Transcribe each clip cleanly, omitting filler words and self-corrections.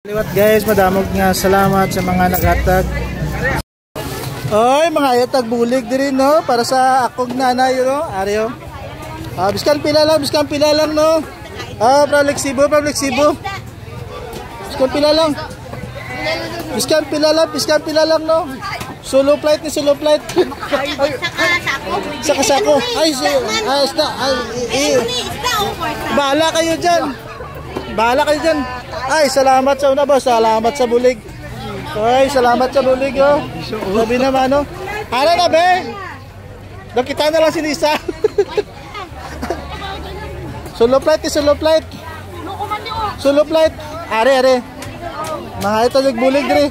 Liwat guys, madamog nga salamat sa mga naghatag. Oy, mga ayatag bulig diri no para sa akong nanay no. Aryo. Biskan pila lang no. Flexible. Biskan pila lang. Biskan pila lang no. Solo flight. Saka sako. Ay, bahala kayo diyan. Ay, salamat sa una boss. Salamat sa bulig. Ay, salamat sa bulig oh. Sabi naman no. Ano na be? Kita na lang si Lisa. Solo flight. Are. Mga ito nagbulig diri.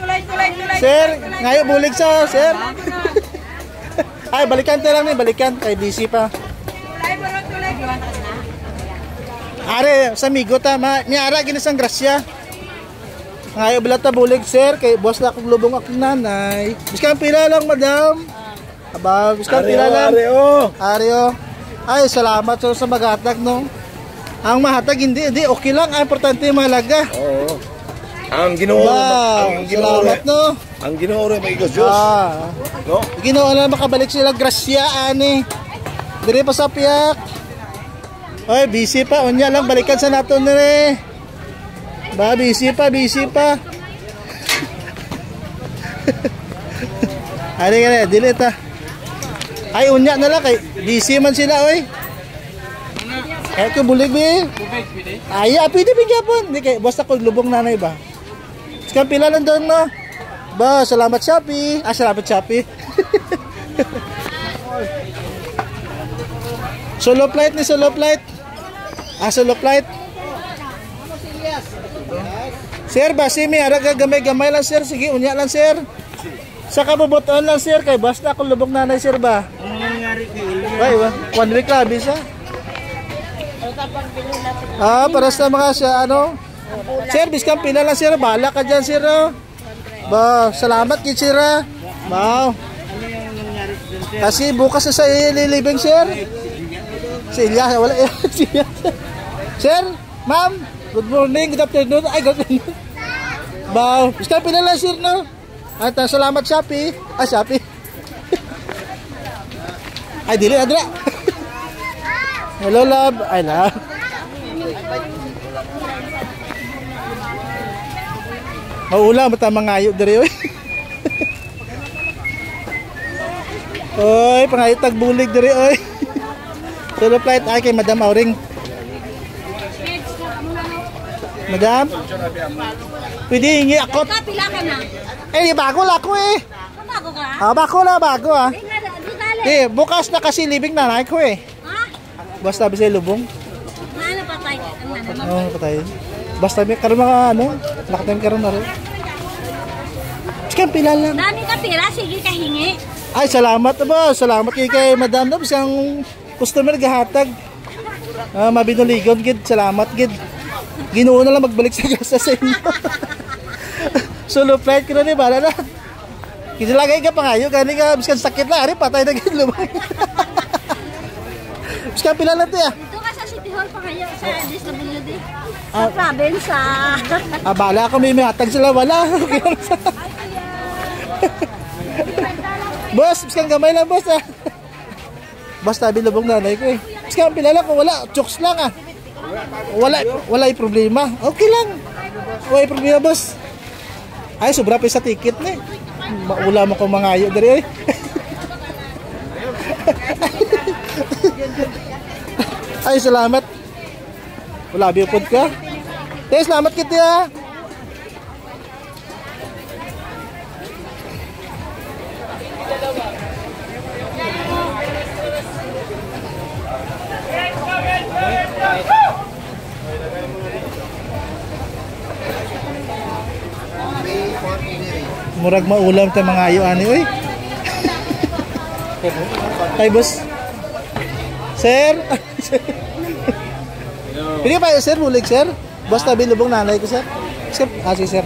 Sir, ngayon bulig sa sir. Ay, balikan tayo lang ni, balikan kay DC pa. Are sa migo ta, niara ginisang grasya. Ngayon balata bulig sir, kay boss na akong lubong akong nanay. Biskan pila lang madam. Aba, biskan pila lang. Areo. Ay, salamat sa maghatag no. Ang mahatag hindi okay lang, ang importante mahalaga. Oo. Ang Ginoo salamat no. Ang Ginoo may igos Dios. No? Ginoo na makabalik sila grasya ani. Dire pa sa piyak. Oy, busy pa unya lang balikan sa naton ni. Ba busy pa. Ari ka dili ta. Ay unya na lang kay busy man sila oy. Eh ko bulig bi. Ay, pwede bigyan. Di kay basta ko lubong nanay ba. Sekarang pila lang doon no. Ba, salamat Shopee. Salamat Shopee. Solo flight. Solo flight. Sir, basi may araga gamay lang sir. Sige, unya lang sir. Sa kabubuton lang sir kay basta ako lubong nanay sir ba. Ano nangyari kay Ilya? Ay, 1 week labis ha. Para sa mga siya ano. Sir, biskan pila lang sir. Bahala ka dyan sir. Ba, salamat kid sir. Wow. Kasi bukas na sa ililibing sir. Si Ilya, wala Sir, ma'am, good morning, good afternoon. Ay, good afternoon. Wow, biskan pila lang sir no. At salamat Shopee. Shopee. Ay, dili adra. Hello love, I love. Maula mata mangayo diri oy. Oy, pangaytag bulig diri oy. Solo flight ay kay Madam Auring. Madam? Pwede hingi ako. Pila ka na? Bago la ko eh. Bago ka? Bago. Bukas na kasi libing nanay ko eh. Basta bisay lubong. Ano patay? Patay. Basta may karon mga ano, nakatime karon na rin. Sikan pila lang. Dami ka pila, sige ka hingi. Ay, salamat boss. Salamat kay Madam no, bisang customer gahatag. Mabinuligon gid, salamat gid. Ginoo na lang magbalik sa gasa sa inyo. Solo flight ko na ni bala na. Kinilagay ka pangayo kani ka biskan sakit na ari patay na gid lumay. Biskan pila lang ti Dito ka sa City Hall pa kayo sa DSWD. Sa province bala ko may hatag sila wala. Boss, biskan gamay lang boss Basta bilubong nanay ko eh. Biskan pila lang ko wala, chokes lang Wala problema. Okay lang. Wala problema boss. Ay, sobra pa sa ticket ni. Maula mo kong mga ayo dari eh. Ay, salamat. Wala biyopod ka. Salamat kita. Murag maulam ta mga ayo ani oy. Ay boss. Sir. Pili pa sir bulig sir. Basta bilubong nanay ko sir. Sir, si sir.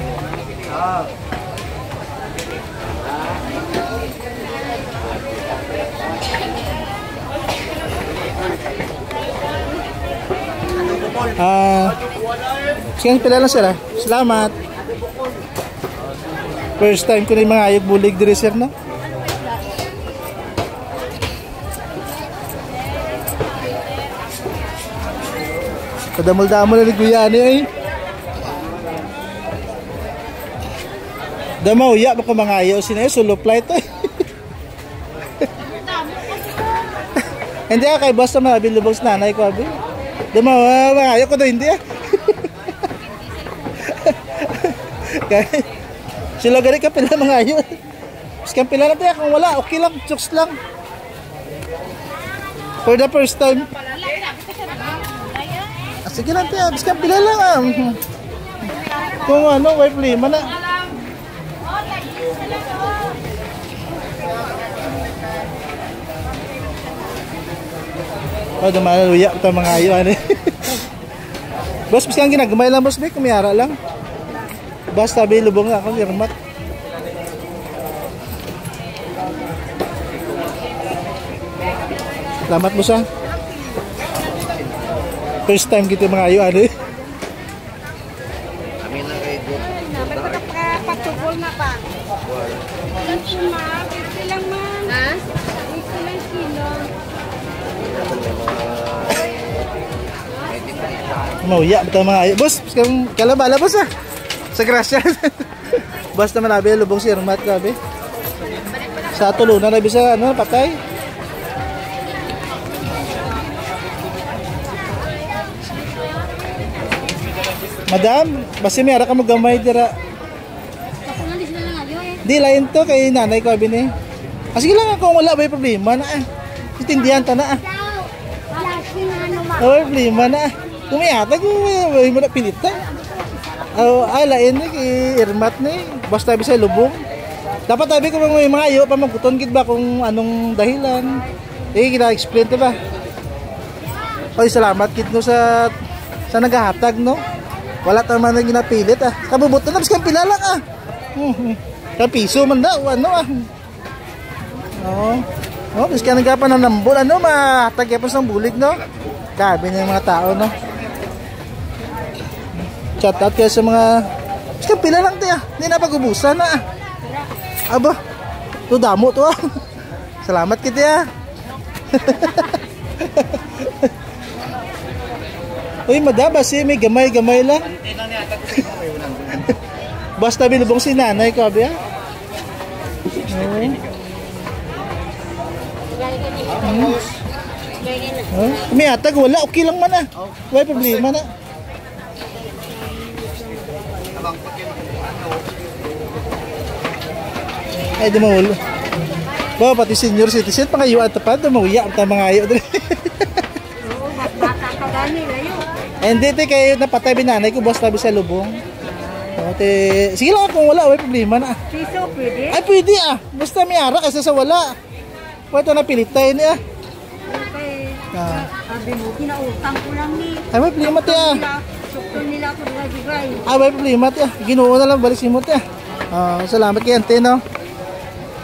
Sige, pila lang sir. Salamat. First time ko na yung mga ayog bulig diri sir no. Kadamol-damol na ni Kuya ani ay. Damaw ya ba ko mga ayaw sinayo solo flight eh. Hindi kay basta mabi lubog sa nanay ko abi. Damaw mga ayaw ko daw hindi ah. Kaya sila gari ka pila mga ayaw. Iskan pila na tayo kung wala okay lang chokes lang. For the first time. Sige lang tayo, biskan pila lang ah. Kung ano, wife lima na. Oh, dumaluya ito mga ayo ano. Boss, biskan ginagmay lang boss, may kumiyara lang. Basta tabi lubong ako, lirmat. Salamat boss ah. First time kita mga ayo ano. Amin na kayo doon. Patugol na pa. Ilang suma? Ilang man? Ha? Ilang kilo? Mauya betul mga ayo. Bos, kalau bala bos ah. Sa grasya. Basta manabi lubong si Irmat gabi. Sa tulunan na bisa ano patay. Madam, basta may ara ka mo gamay dira. Kapungalis na lang ayo eh. Di lain to kay nanay ko abi ni. Sige lang kung wala may problema na eh. Itindihan ta na ah. Oh, problema na ah. Kumiyata ko may mo na pilitan. Oh, ay lain ni kay Irmat ni. Basta bisa lubong. Dapat tabi ko may mga ayo pa maguton gid ba kung anong dahilan. Eh gina-explain to ba. Oy, salamat kid no sa nagahatag no. Wala ta man na ginapilit ah. Kabubuto na biskan pila lang ah. Ka piso man daw ano ah. Oh. Oh, biskan nagapa na nambol ano mahatag yapon ng bulig no. Gabi na yung mga tao no. Chat out kayo sa mga biskan pila lang tayo. Hindi na pag-ubusan na ah. Aba. To damo to ah. Salamat kita ah. Uy, madaba si may gamay-gamay lang. Basta bilubong si nanay ko, abi ah. Umiatag, wala. Okay lang man ah. Wala problema na. Ay, di maulo. Ba, pati senior citizen, pangayo at tapad, mauya ang mga ayo. Hindi te kayo napatay binanay ko boss tabi sa lubong. Te, sige lang kung wala, may problema na. Piso pwede? Ay pwede ah. Basta may ara kasi sa wala. Wala na pilitay niya. Okay. Sabi mo, kinautang ko lang ni. Ay may problema te ah. Sukton nila ako digay. Ay may problema te ah. Ginoo na lang balik si mo te ah. Salamat kay ante no.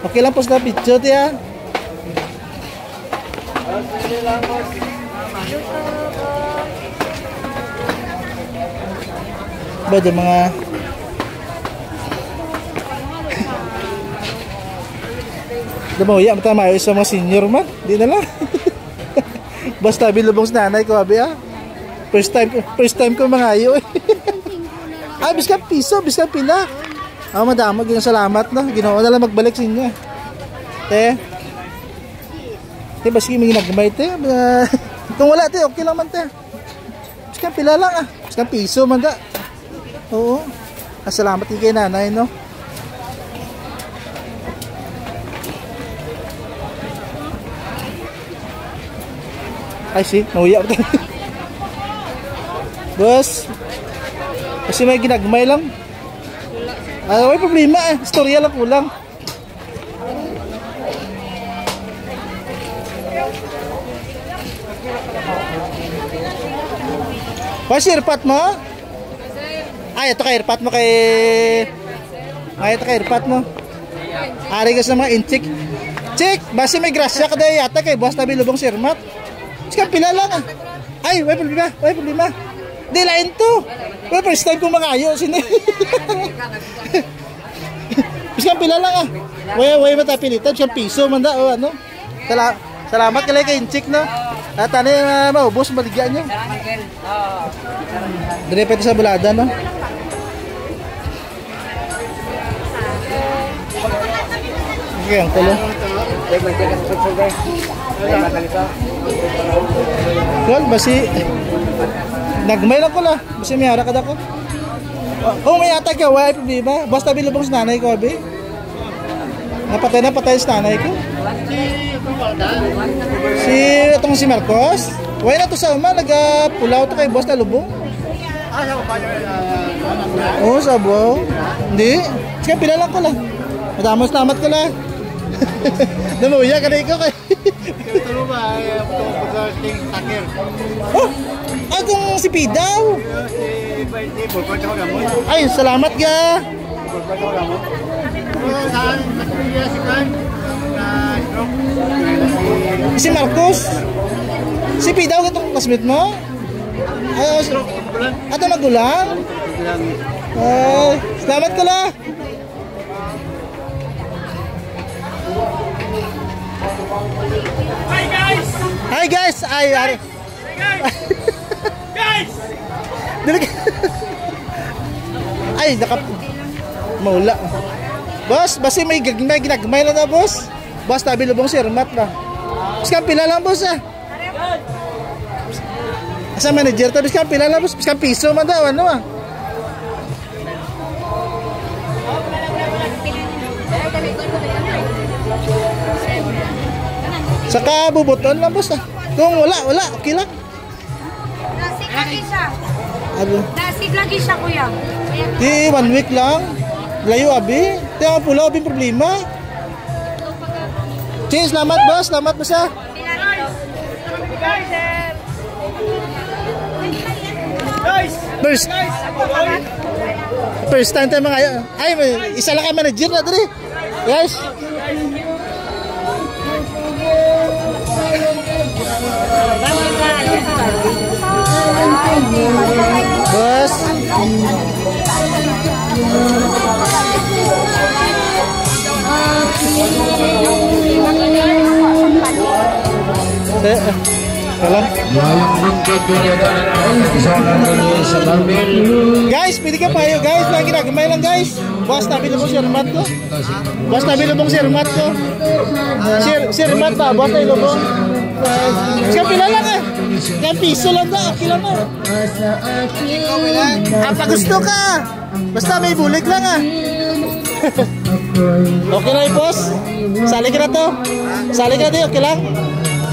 Okay lang po sa picture te ah. Ba de mga Damo ya mata mayo sa mga senior man, di na lang. Basta bilubong sa nanay ko abi ah. First time ko mga ayo. Ay biskan piso, biskan pila. Ah madamo gyud salamat no. Ginoo na lang magbalik sa inyo. Te baski may ginagmay te. Kung wala te okay lang man te. Biskan pila lang ah. Biskan piso man da. Oo. Salamat kay nanay no. Ay si, nauya ko. Boss. Kasi may ginagmay lang. Ah, may problema eh. Istorya lang kulang. Kasi airpat mo? Ay, ito kay airpat mo kay... Ay, ito kay airpat mo. Ari ka sa mga inchik. Chik, basi may grasya ka dahil yata kay boss tabi lubong si Irmat. Sige, pila lang ah. Ay, may problema. Di lain to. Pero first time ko mangayo sini. Biskan pila lang ah. Way matapilitan siyang piso man da o ano. Salamat kay Inchik no. At ano maubos maligyan nyo. Dire pa ito sa bulada no. Okay, ang kulo. Well, basi nagmay lang ko la. Basi may hara ka dako. Oh, may atag ka, wala problema. Basta bilubong sa nanay ko, abi. Napatay sa nanay ko. Si Marcos. Wala na to sa uma, nagpulaw to kay boss na lubong. Oh, sabo. Hindi. Sige, pila lang ko lang. Madamos namat ko lang. Namuya ka na ikaw kay. Oh, akong si Pidaw. Ay, salamat ga. Si Marcos. Si Pidaw itong kasmit mo? Ato magulang? Salamat ko la. Hi guys! Hi guys! Guys! Ay, maula. Boss, basi may ginagmay lang na boss. Boss, tabi lubong si Hermat na. Biskan pila lang boss ah. Asa manager to, biskan pila lang boss. Biskan piso man daw, ano ah. Saka bubuton lang boss ah. Kung wala, okay lang. Nasig lagi siya. Ano? Nasig lagi siya, kuya. Di 1 week lang. Layo abi. Di ako pula abi problema. Cheers, salamat boss. Salamat boss ah. First time tayo mga ay, isa lang ka manager na dali. Guys. Boss. Guys, pwede ka payo guys. Lagi nagamay lang guys. Boss, tabi lubong si Hermat ko. Boss, tabi lubong si Hermat ko. Si Hermat ba? Boss, tabi lubong. Sige, pila lang ah. Yan piso lang da. Okay lang ah. Apa gusto ka? Basta may bulig lang ah. Okay na boss. Sali ka na to. Sali ka na to. Okay lang.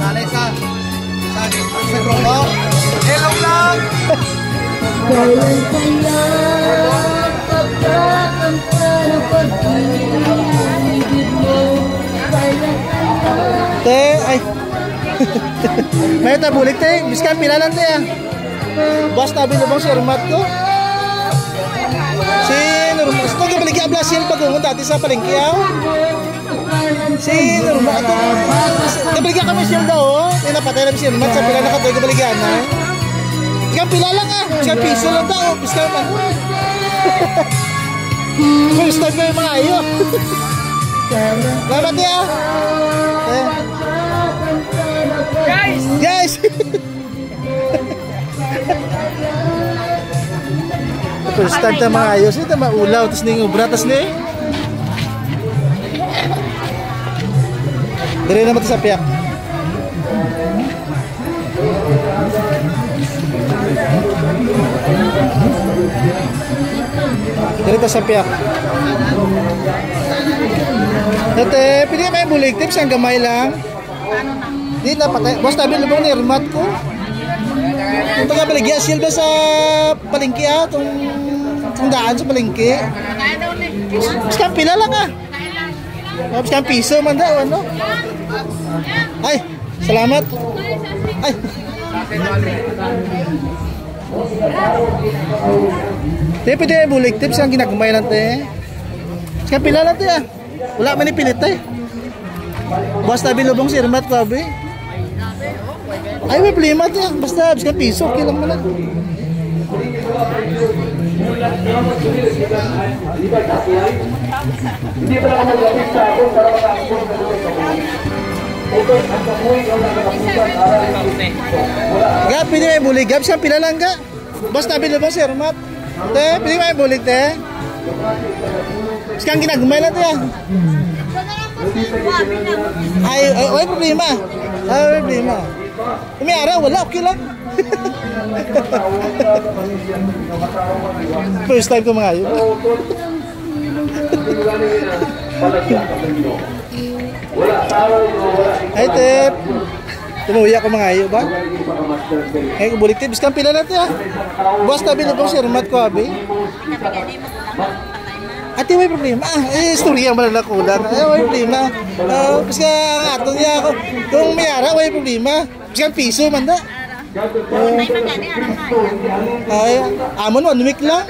Sali sa grupo. Hello lang. Te, ay. May tabulik te. Biskan pila lang te ah. Boss, tabi lubong si Hermat ko. Si Norma. Ito ka baligi ablasin pag-ungon dati sa palengke ah. Si Norma. Ito. Kabaligi kami siya daw. Pinapatay namin si Hermat sa pila na katoy kabaligan ah. Biskan pila lang ah. Biskan piso lang daw. Biskan man. First time kayo mga ayo. Salamat ya. Guys. First time tayo mga ayos. Ito maulaw. Tapos na yung ubra. Tapos na eh. Dari naman ito sa piyak. Dari ito sa piyak. Ate, pili ka may bulig tips. Ang gamay lang. Di na patay. Boss, tabi lubong ni Hermat ko. Ito nga baligya. Silba sa palengke ah. Itong daan sa palengke. Biskan pila lang ah. Biskan piso man daw. Ano? Ay, salamat. Ay. Te, pwede bulig tips. Ang ginagumay lang te. Biskan pila lang te ah. Wala man ipilit eh. Boss, tabi lubong si Hermat ko abi. Ay, may problema ito. Basta, biskan piso, okay lang mo lang. Gap, pwede may bulig. Gap, siyang pila lang ka. Boss, tabi mo sir, mat. Te, pwede may bulig, te. Sekarang ginagumay lang, te. Ay problema. Ay problema. Kung may araw, wala, okay lang. First time ko mga yun. Ay, tip. Tumuya ko mga iyo ba? Ay, bulik tip. Biskan pila natin ha. Buwas tabi na pong sirmat ko, abi. Ate, may problema. Istorya mo lang nakulang. May problema. Biska ang ato niya ako. Kung may ara, may problema. Biskan piso, manda. Ay, amon 1 week lang.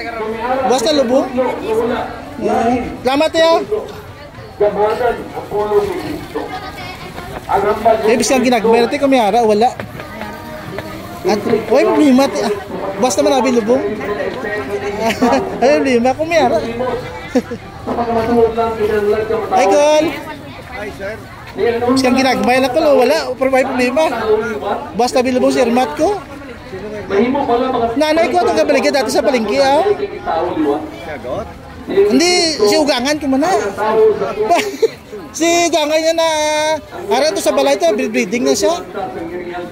Buwas na lubong. Salamat ya. Eh, biskan ginagmay natin kung may ara, wala. At, may problema. Buwas naman nabi lubong. Ay, problema kung may ara. Ay, Col. Biskan ginagmay lang ko, wala. Pero may problema. Buwas nabi lubong si Ermat ko. Nanay ko itong kabaligya dati sa palengke, ah. Hindi, si Ugangan ko muna. Si Ugangan niya na ara to sa balay to, breeding na siya.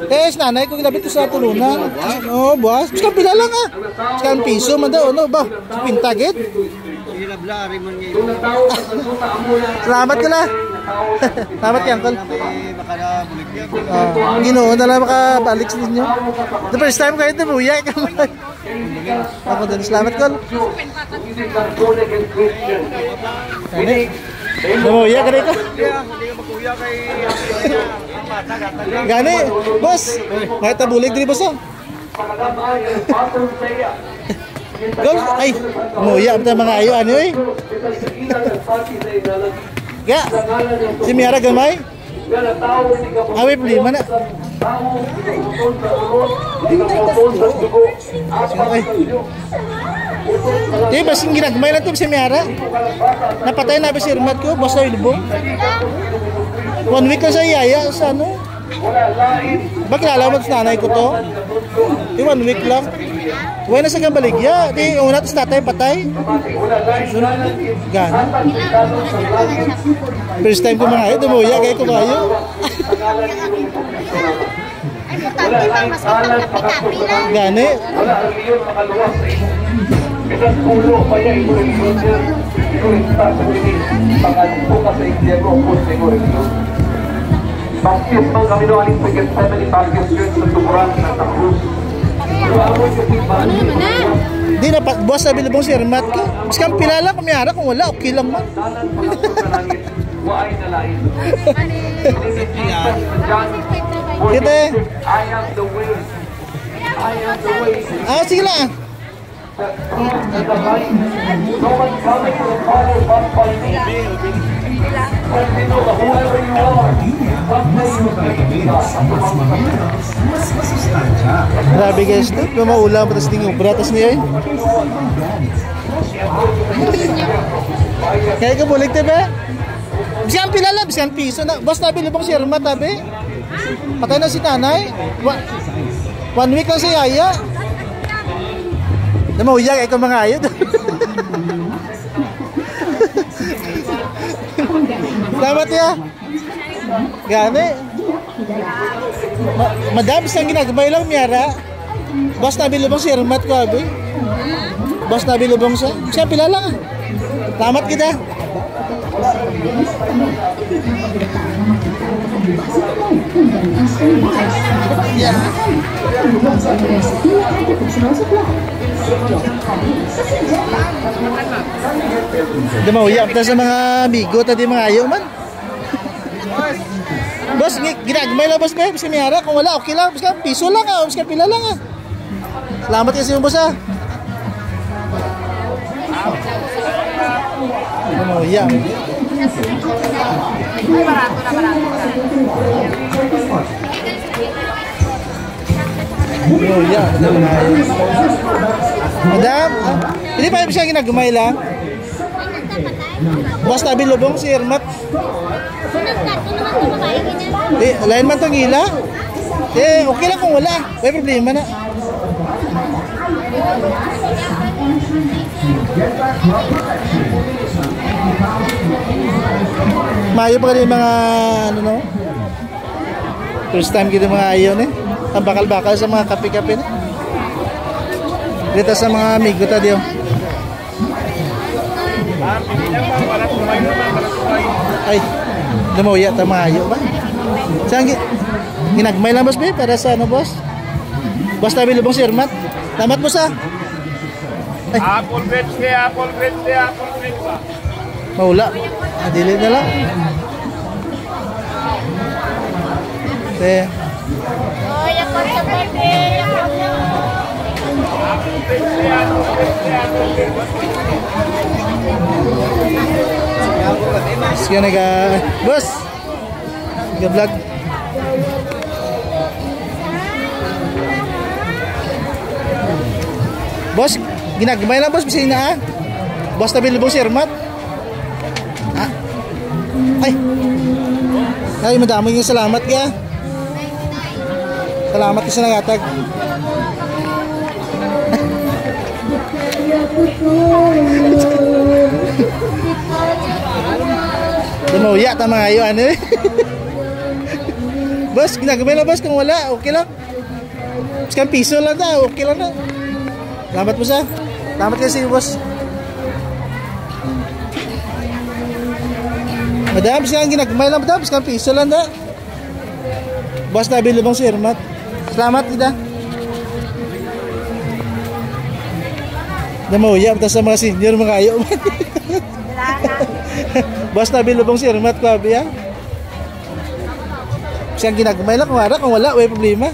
Tapos nanay ko ginabit to sa tulunan. Oo, boss. Basta pila lang ah. Basta piso man daw, ano ba? Pintagit. Salamat ka na. Salamat ka, Uncle. Ginoo na lang makabalik sa ninyo. The first time kayo ito, buya. Ako din, salamat, Col. Kani, buya ka rin ka. Gani, boss. May tabulig din, boss. Gol, ay, buya ang mga ayo, ano eh. Ga, si Miara gamay? Away problema na. Eh, basta ginagmay na ito si Miara. Napatay na ba si Irmat ko? Basta ilubong. 1 week na sa iyaya. Sa ano? Bakit alam mo sa nanay ko to? Eh, 1 week lang. Huwag na sa gambaligya. Di, una ito tatay patay. Gan. First time ko mga ayo. Dumuya kayo ko kayo. Gani. Baptismal kami doon aling pagkat family target yun sa tuburan ng Takruz. Di na, boss sabi labong si Ermat ko. Mas kang pilala kami ara kung wala, okay lang man. Kita eh. Ah, sige lang. Grabe guys, ito maulam patas ding ubra tas niya. Kaya ka bulig te ba? Bisan pilala, bisan piso na. Boss tabi libong si Ermat tabi. Patay na si nanay. 1 week lang si yaya. Na mauyak ay mga ayod. Salamat ya. Gani. Madami sang ginagabay lang Miara. Boss tabi lubong si Ermat ko abi. Boss tabi lubong siya. Siya pila lang. Salamat kita. Yeah. Dumawiyap na sa mga amigo tadi mga ayo man. Boss, ginagmay lang boss ba? Kasi Miara, kung wala, okay lang. Basta piso lang ah, basta pila lang ah. Salamat kasi yung boss ah. Dumawiyap. Barato na barato. Dumawiyap. Madam, hindi pa siya ginagumay lang. Basta bilubong si Irmat. Lain man itong ila. Okay lang kung wala. May problema na. Mayo pa rin mga ano no? First time kita mga ayon eh. Ang bakal-bakal sa mga kape-kape na. Dito sa mga amigo ta diyo. Ay, lumuya ta maayo ba? Saan ginagmay lang boss be para sa ano boss? Basta bilubong si Irmat. Tamat mo sa. Ay. Apple grapes ba? Maula. Adili na lang. Oh, ya con sa bebe. Sige naga. Boss. Nag-vlog. Boss, ginagmay lang boss bisay na ah. Boss tabi lubong si Irmat. Ah. Ay, madami yung salamat ka. Salamat ka sa nangatag. Lumuya tama ngayon ano eh. Boss, ginagmay lang boss kung wala, okay lang. Sekarang piso lang na, okay lang na. Salamat po sa. Salamat kasi boss. Madam, siya ang ginagmay lang madam. Sekarang piso lang na. Boss na bilubong si Irmat. Salamat kita. Namauya sa mga senior mga ayo. Boss na bilubong si Irmat ko abi ha. Siya ang ginagmay lang kung wala, may problema.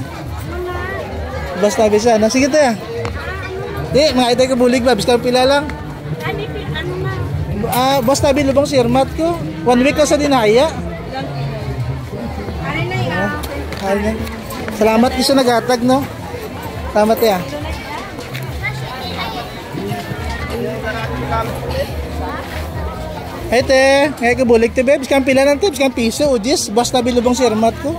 Boss na bisa. Sige tayo. Di, mga itay kabulig ba? Biskang pila lang. Boss tabi lubong si Irmat ko. 1 week ka sa dinaya. Salamat isa nagatag no. Salamat ya. Ay te, ngayon kabulig te be. Biskang pila lang te. Biskang piso. Udis. Boss tabi lubong si Irmat ko.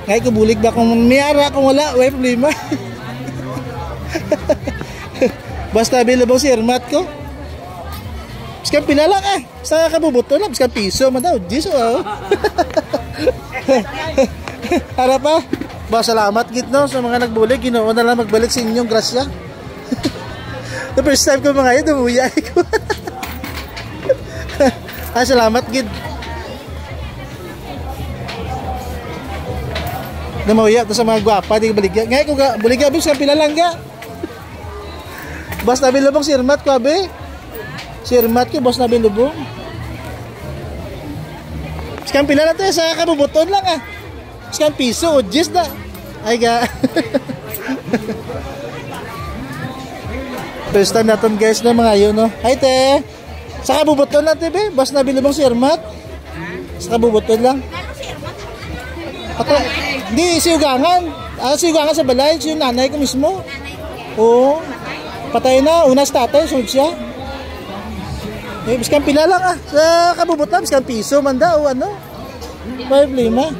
Ngayon kabulig ba? Kung mayara, kung wala, may problema. Basta bilubong si Irmat ko. Biskang pila lang ah. Sa kabubuto lang. Biskang piso man daw. Diso oh. Harap pa. Ba salamat git no sa mga nagbulig. Ginoo na lang magbalik sa inyong grasya. The first time ko mga yun. Dumuyay ko. Salamat git. Namauya to sa mga gwapa. Di baligya. Ngayon ko buligya. Biskang pila lang ga. Boss na bilubong si Irmat ko abe. Si Irmat ko boss na bilubong. Sekarang pila na tayo sa kabubuton lang ah. Sekarang piso, just na. Ay ga. First time natin guys na mga yun no. Ay te. Sa kabubuton lang tayo boss na bilubong si Irmat. Sa kabubuton lang. Ato, di si Ugangan. Si Ugangan sa balay. Si nanay ko mismo. Oo. Patay na, unas tatay, sunod siya. Biskang pila lang ah. Sa kabubutan, biskang piso man daw, ano? May problema.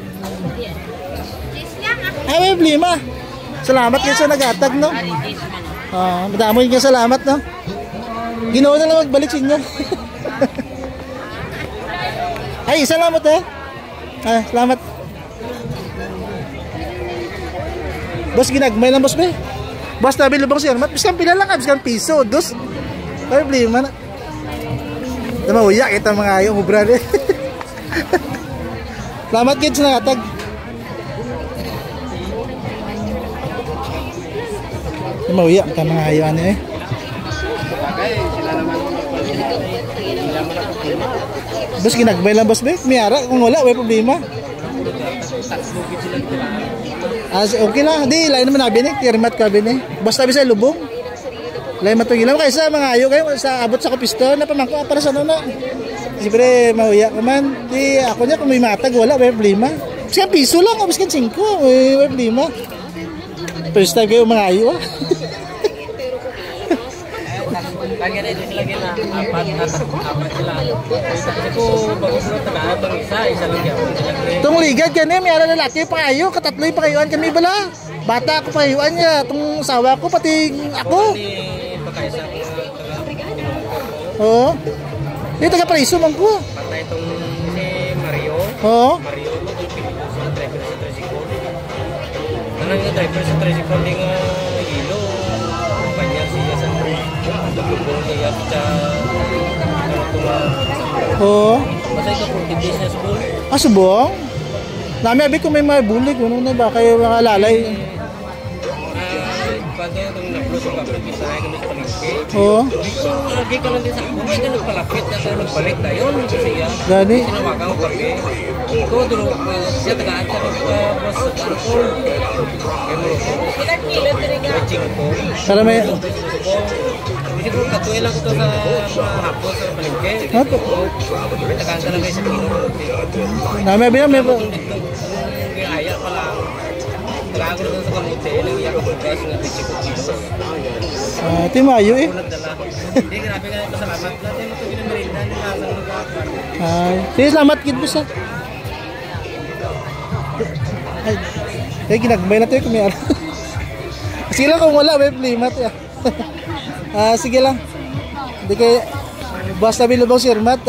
Ay, may problema. Salamat kayo sa nagatag, no? Madamo yung salamat, no? Ginoo na lang magbalik sa inyo. Ay, salamat eh. Salamat. Boss, ginagmay lang, boss, be. Basta bilubong si Irmat, biskang pila lang, biskang piso, dos. May problema na. Namauya kita mga ayaw, mubra rin. Salamat kids na katag. Namauya kita mga ayaw, ano eh. Boss, ginagmay lang, boss, be. Miyara, kung wala, may problema. Okay lang, di lain naman nabi ni Irmat ka bini. Basta bisa lubong. Lain matong ilang kaysa mga ayo kayo sa abot sa kapisto na pamangko para sa ano na. Siyempre mauya ka man. Di ako niya kung may matag wala, may problema. Kasi piso lang, abis kan 5, may problema. First time kayo mga ayo ah. Kaya rin sila gina apat sila. Kasi ko bago ko tagaan bang isa lang yan. Itong ligad kani may ara lalaki pangayo, katatloy pakayuan kami bala. Bata ako pakayuan niya, itong asawa ko pati ako. Pagkaisa ko Oo. Dito taga Paraiso man ko. patay itong si Mario. Oo. Mario mo sa driver sa tricycle. Tanang yung driver sa tricycle din hilo. Kumpanya siya sa lubong niya sa Oo. Masay ka po business school. Ah, subong? Nami abi ko may mga bulig, ano na ba kayo mga lalay? Pag itong naplo sa public, isa ay kami sa palengke. Oo. So, lagi ka lang din sa ako. May ganun palapit na tayo nagbalik tayo. Siya. Gani. Sinawagan ko kami. Ito, duro, siya tagaan siya kami boss sa ano ko. Kaya mo ko. Ilang kilo talaga? Ko. Para may Kasi kung katuwi lang ko to sa mga hapon sa palengke. Ato. May tagaan ka lang kayo sa kilo. Nami abi may Kung kaya pala. Tagaan ko lang sa kamote. Ilang iyak ko gas nga 25 kilos. timayo eh. Nagdala. Hindi, grabe ka pasalamat. Dati mo ito ginamerinda nila sa mga Ay, sige salamat gid boss. Ay, ginagmay na tayo kung may ano. Sige lang kung wala, may plimat. Sige lang. Hindi kayo, basta bilubang sirmat.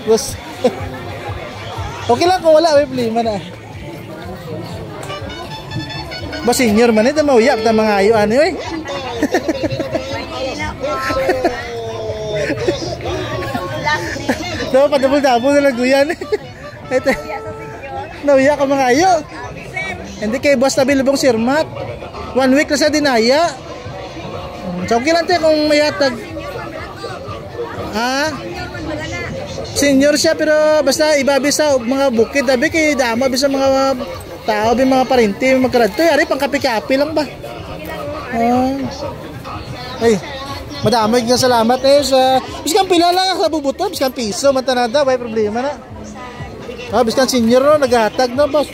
Boss. Okay lang kung wala, may plimat na. Ba senior man ito, mauyak na mga ayo ano eh. Daw pa double na laguyan. Ito. Nauyak ka mga ayo. Hindi kay basta bilubong sirmat. 1 week na sa dinaya. So okay lang tayo kung may hatag. Senior siya pero basta ibabi sa mga bukid. Dabi kay dama bisa mga tao, mga parinti, magkaradto. Yari pang kapi-kapi lang ba? Ay, madamay nga salamat eh sa biskan pila lang sa bubuto, biskan piso matanada, may problema na. Biskan senior no, naghatag na boss.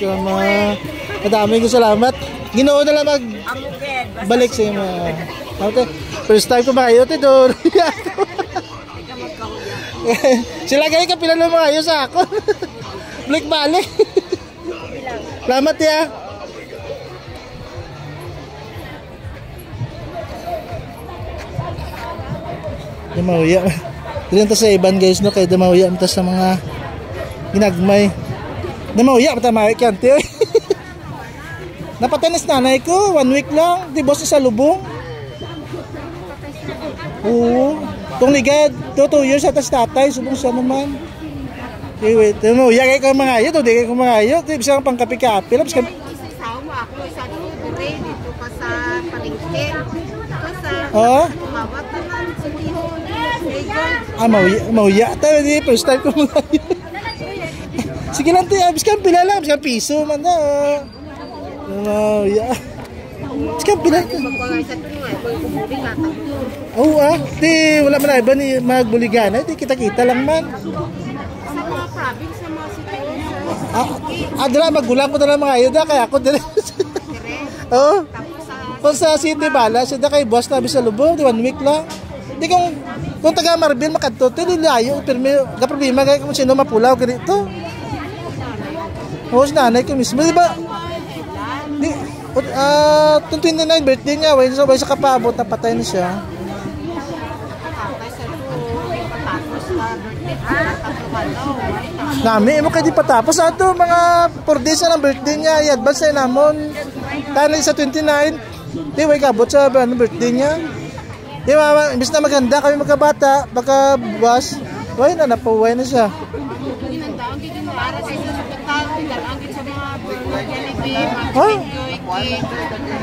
Madamay nga salamat. Ginoo na lang balik sa mga. Okay. First time ko makayo tito. Sila kayo kapila ng mga ayo sa ako. Balik. Salamat ya. Dumauya. Dito sa iban guys no kay dumauya mata sa mga ginagmay. Dumauya mata mawik yan tiyo. Napatanis nanay ko 1 week lang. Di boss sa lubong. Oo. Tong ligad 2 years atas tatay subong siya naman. Okay, wait. Dumauya kay ko mga ayo. Di kay ko mga ayo. Di bisa pang kapi-kapi. Biskan Isasawa ako sa dito ka sa palengke. Mawat naman sa tihon. Mauya tayo di first time ko mga ayo. Sige lang tayo. Biskan pila lang. Biskan piso man na. Mauya. Biskan pila lang. Oo di wala man iba ni magbuligana. Di kita-kita lang man. Province sa mga city. Adra magulang ko na lang mga ayo da kaya ako dire. Oh. Kung sa city bala, siya kay boss na bisa lubong, 1 week lang. Di kung taga Marbil makadto, di layo, pero ga problema kay kung sino mapulaw ganito. Hos nanay ko mismo, di ba? Di 29 birthday niya, way sa kapabot na patay na siya. Nami mo kay di patapos ato mga 4 days na ng birthday niya. I-advance sa namon. Tanay sa 29. Di way kabot sa birthday niya. Di mama, imbis na maganda kami magkabata, baka buwas. Way na napuway na siya.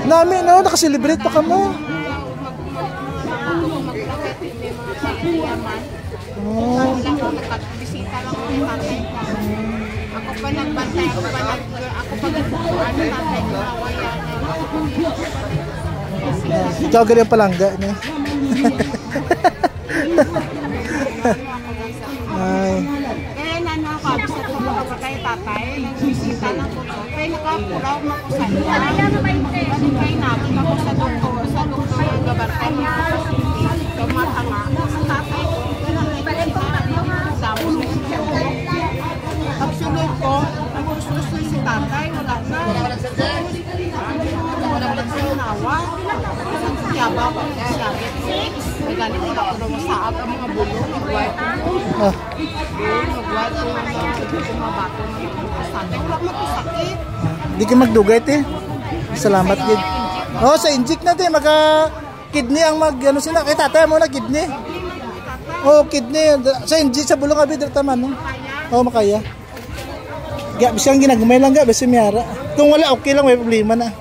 Nami no, nakaselebrate pa kamo. Bisita lang ko yung tatay ko. Ako pa nagbantay, ako pa nagbukuan ng tatay ko. Ikaw ganyan palangga niya. Ay. Kaya nano ako, gusto ko makapatay tatay. Nagbisita lang ko. Kaya nakapulaw mo ko sa iya. Balik kayo namin ako sa doktor. Sa doktor yung gabantay mo. Tumatanga. trabaho ko sa sakit. May ganito na ako naman sa aga mga bulo. Magway ko. Ah, Magway ko na kumabato. Sakit. Wala magkasakit. di ka magdugay te. Salamat gid. Oh, sa inject na te maka kidney ang mag ano sila kay tatay mo na kidney. Oh, kidney sa inject sa bulong abi dirta man no. Oh, makaya. Ga bisang ginagmay lang ga basi miara. Kung wala okay lang may problema na.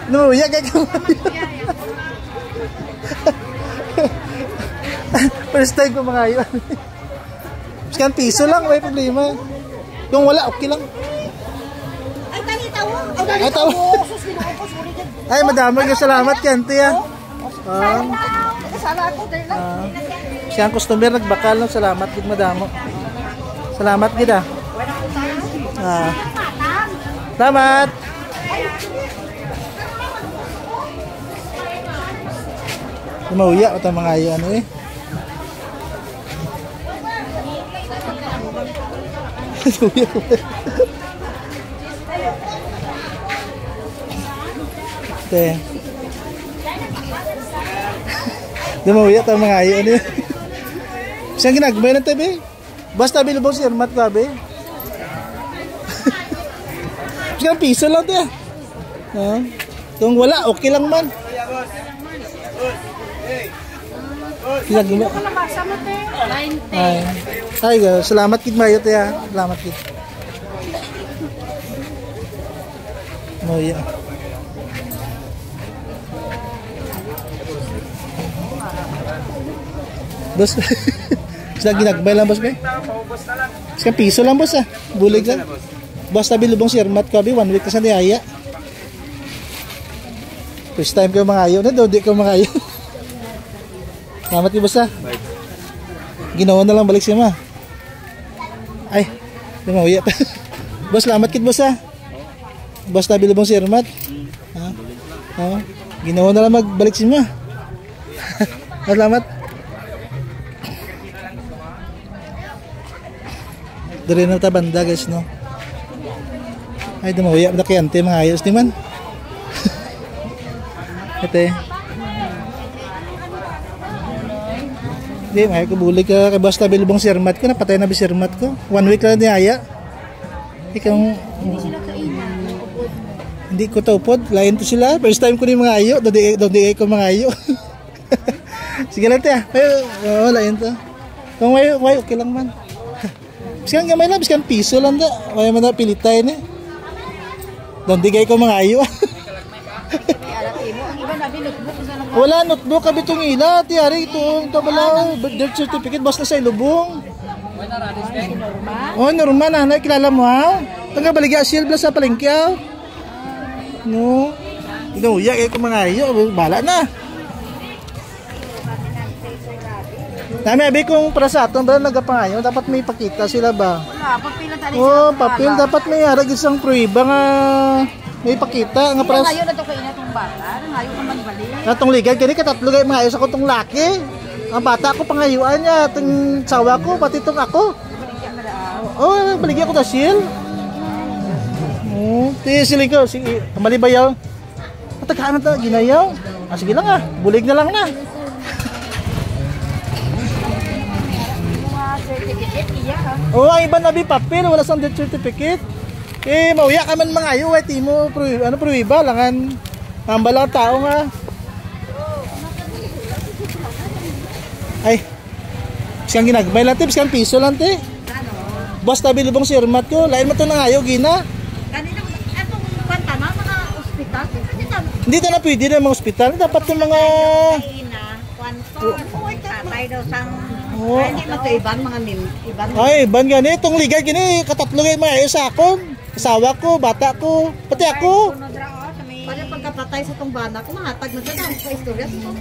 No, ya kay first time ko makayo. Bisang piso lang may problema. Kung wala okay lang. Ay, tawo. Ay, madami ka salamat kante ah. Siyang customer nagbakal no, salamat gid madamo. Salamat gid ah. Salamat. Mauya ata mga ayo ano eh. Te. Dumawya ta mga ayo ano. Siyang ginagmay ng tabi. Basta bilubong si Hermat tabi. Siyang piso lang te. Kung wala okay lang man. Ginagmay. Ay, salamat kid mayo te ha. Salamat kid. Mauya. Boss. Sa ginagbay lang boss, be. Sa piso lang boss ah. Bulig lang. Boss tabi lubong si Hermat kabi 1 week ka sa niaya. First time ko mangayo na do, di ko mangayo. Salamat ki boss ah. Ginawa na lang balik siya ma. Ay, dumawya pa. Boss, salamat kit boss ah. Boss tabi lubong si Hermat. Ha? Ginawa na lang magbalik siya ma. Salamat. Dari na ta banda guys no. Ay dumawya na kay ante mga ayos ni man. Ate. Di may ko bulig ka kay basta bilbong si Hermat ko napatay na bi si Hermat ko. 1 week lang ni aya. Ikaw hindi ko taupod, lain to sila. First time ko ni mga ayo, dodi ko mga ayo. Sige lang te. Ay lain to. Kung way okay lang man. Biskan gamay lang, biskan piso lang da. Kaya man na pilitay ni. Doon digay ko mga ayo. Wala notebook kabi tong ila, tiari itong tabala, birth certificate basta sa ilubong. Oh, normal na, kilala mo ha? Tangga baligya shield sa palengke. No. Inuya kay ko mga ayo, bala na. Dami abi kung para sa aton ba nagapangayo dapat may pakita sila ba? Wala, papel na tali. Oh, papel dapat may harag isang prueba nga may pakita nga para. Ngayon na to kay inatong bata, ngayon naman balik. Katong ligay kani katatlo kay mga ayo sa kotong laki. Ang bata ko pangayuan niya, tong sawa ko pati tong ako. Oh, baligya ko ta sil. Oh, ti siling ko si malibayaw. Pataghan ta ginayaw. Ah sige lang ah, bulig na lang na. Oh, ang iba na bi papel, wala sang death certificate. Eh, mauya ka man mga ayo, timo pruiba langan ambala tao nga. Ay. Siyang ginagbay lang te, siyang piso lang te. Basta bilibong si Hermat ko, lain mo to nang ayo gina. Kanina atong kwanta na mga ospital. Hindi ta na pwede na mga ospital, dapat yung mga Ina, kwanto. Tatay daw sang oh. hindi mo to iban mga iban. Ay, ban gani itong ligay gini, katatlo kay mga ayo sa akon. Asawa ko, bata ko, pati ako. Para pagkapatay sa tong bana ko mahatag na sa istorya sa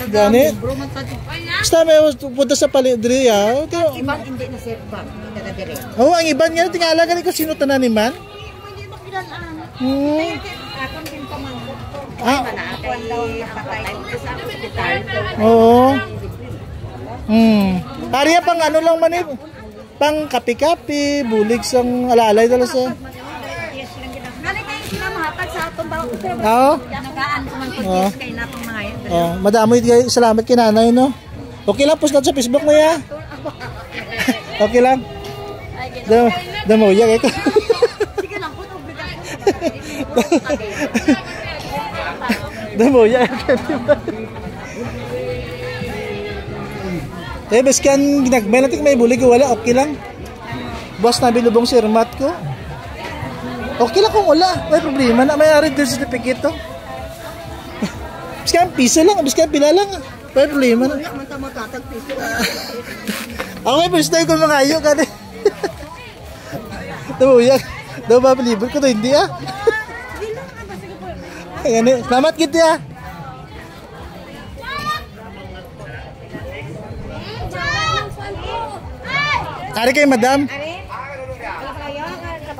Gani. Basta may punta sa palidri ha. Iban hindi na sir ba? Taga dire. Oh, ang iban nga tingala gani ko sino tanan ni man. Hindi makilalaan. Akon din pamangko. Ah. Manaakuan daw ang napatay sa ospital. Oo. Ariya pang ano lang man eh. Pang kapi-kapi, bulig sang alalay dala sa. Gali kayo sila mahatag sa aton Oo. Nagaan ko man Oo. kay natong mga yan. Oh, madamoy kayo. Salamat kay nanay, no? Okay lang, post natin sa Facebook mo, ya. Okay lang. Damo, ya, ikaw. Sige lang po, obligasyon. Damo, ya. Eh, baskan ginagmay natin may bulig, wala, okay lang. Boss na bilubong sirmat ko. Okay lang kung wala, may problema na, may return certificate to. Baskan piso lang, baskan pila lang. May problema na. Ako may first time ko mga ayo ka din. Tabuyak. Daw ba libre ko to hindi ah. Gani, selamat gitu ya. Ari kay madam.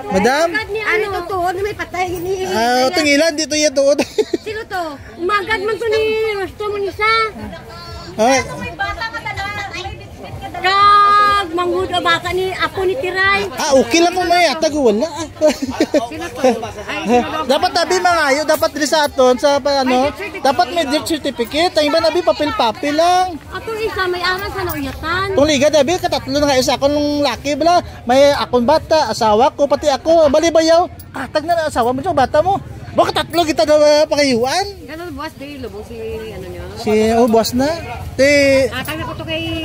Madam? Ano to tuod may patay gini. Ah, tungilan dito ya tuod. Sino to? Umagad man to ni Rosto mo nisa. Ah, May bata ka dala. Kag manghud o baka ni apo ni Tiray. okay lang kung may atag wala. Sino to? Ay, Dapat tabi mga ayo, dapat diri sa aton sa ano, dapat may death certificate. Ang iba nabi papel-papel lang. ato isa may aral sa nauyatan. Kung liga dabi katatlo na kayo sa akong laki bala, may akong bata, asawa ko pati ako. Bali bayaw, katag na asawa mo yung bata mo. Baka tatlo kita na pakayuan. Ganun boss, di lubong si ano niya. Si boss na. Te Atang ko to kay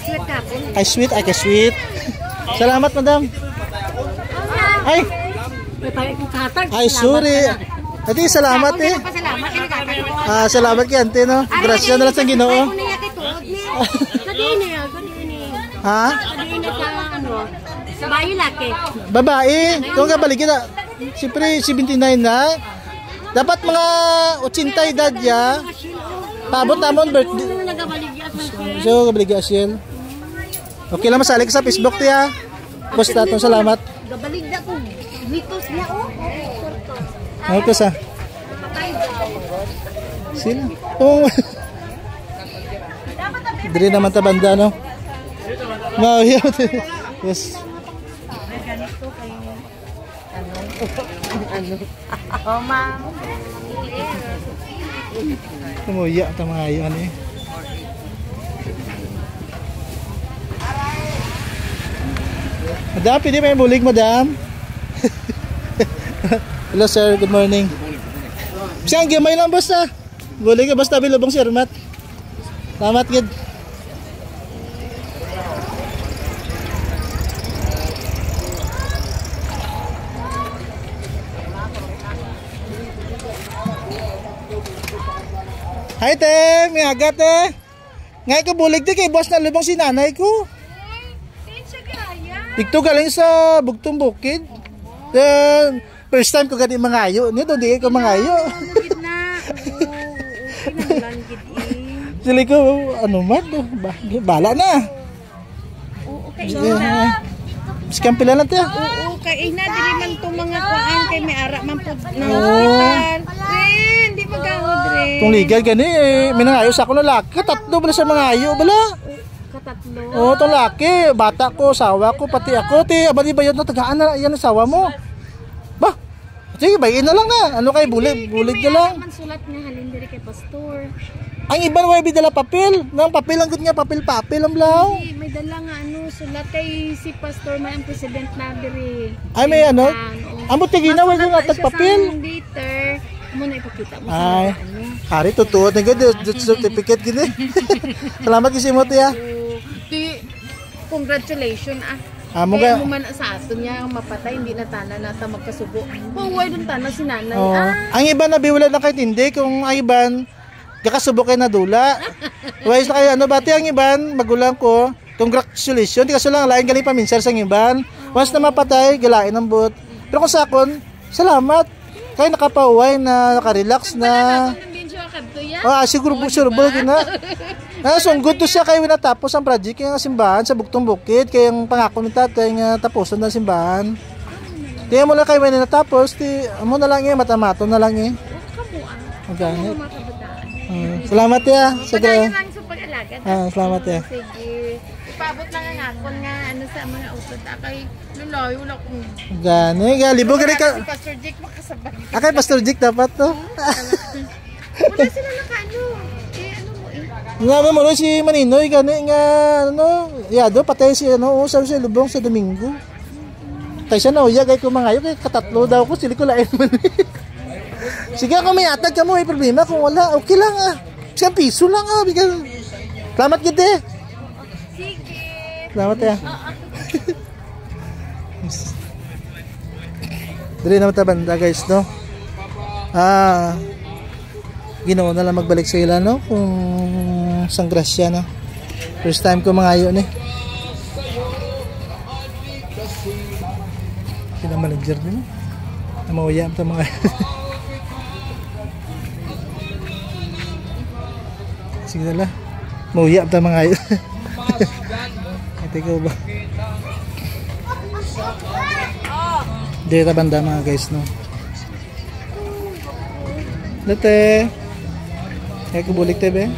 Sweet Kapon. ay sweet, ay kay sweet. Salamat madam. Ay, May pare kong katag. ay sorry. Ati salamat eh. Pasalamat kay katag. Salamat kay ante no. Grasya na lang sa Ginoo. Ay, kunin natin tuod ni. Kadini, kadini. Ha? Kadini sa ano. Sa bayi laki. Babae, kung kabalik kita. Siyempre 79 na. Dapat mga 80 edad ya. Tabot namon birthday. Nagabaligyan man siya. So, kabalik Asiel. Okay lang masali ka sa Facebook tiya. Post natin, salamat. Gabaligya ko. Mitos niya oh. Ano to sa? Sila. Oh. Diri naman ta banda no. No, yes. Oh, ma'am. Tumuya ta mga ayo ano eh. Madam, pwede may bulig madam? Hello sir, good morning. Siyang gamay lang basta. Bulig ka basta bilubong sir Mat. Salamat gid. Hi te, may agat te. Ngay ko bulig te kay boss na lubong si nanay ko. Dito galing sa Bugtong Bukid. Then, first time ko gani mangayo. Nito di ko mangayo. Sili ko, ano man, bala na. Okay, Scam pila na te. oo, kay ina diri man to mga kuan kay may ara man pud na hospital. Ren, di magahod ren. Kung legal gani, may nangayo sa ako na laki. Tatlo bala sa mangayo, bala. Katatlo. Oo, itong laki. Bata ko, asawa ko, pati ako. Te, abali ba yun na tagaan na yan ang asawa mo? Ba? Sige, bayin na lang na. Ano kay bulig? Bulig na lang. Man sulat nga halin diri kay pastor. Ang iba na may dala papel. Nang papel ang good nga, papel-papel ang blaw. May dala nga ano sulat kay si pastor may ang president na diri. Ay, may ano? Ang buti ginawa yung atag papel. Later, mo na ipakita mo Ay, sa ano. hari tutuot na gud, certificate gini. Salamat kasi mo tiya. Di congratulations Amo Kaya ga. mo man sa ato niya mapatay hindi na tana nata magkasubo. Huwag dun tana si nanay. Oh. Ang iba na biwala na kay tindi kung ang iban kakasubo kay nadula. Wais na kayo ano bati ang iban magulang ko. Congratulations, di kaso lang lain galing paminsar sa iban. Once na mapatay, galain ang buot. Pero kung sa akon, salamat. Kaya nakapauway na nakarelax na. Siguro surbog na. Sunggod to siya kayo natapos ang project kaya nga simbahan sa Bugtong Bukid kaya ang pangako ni tatay nga tapusan na simbahan. Kaya mo na kayo na natapos, mo na lang matamato na lang Maganit. Salamat ya. Padayon lang sa pag-alaga. Salamat ya. Sige. paabot na nga ngakon nga ano sa mga utod akay lulayo wala kong Gani, galibo gani ka. si Pastor Jake makasabay. Akay Pastor Jake dapat to. Wala sila nakaano. Ano mo eh. Nga mo si Maninoy gani nga ano, yado patay si ano, sabi si lubong sa Domingo. Tay siya na uya kay ko mangayo kay katatlo daw ko sili ko lain man. Sige ako may atag ka mo may problema kung wala okay lang ah. Siya piso lang ah bigyan. Salamat gid eh. Sige. Salamat ya. Dili naman ta banda guys no. Ginoo na lang magbalik sa ila no kung sang grasya no. First time ko mangayo ni. Sila manager din. Namawaya ta mga. Sige na lang. Mauya ta mga ayo. Ito ko ba? Dito ta banda mga guys no. Dete. Kaya ko bulik tebe.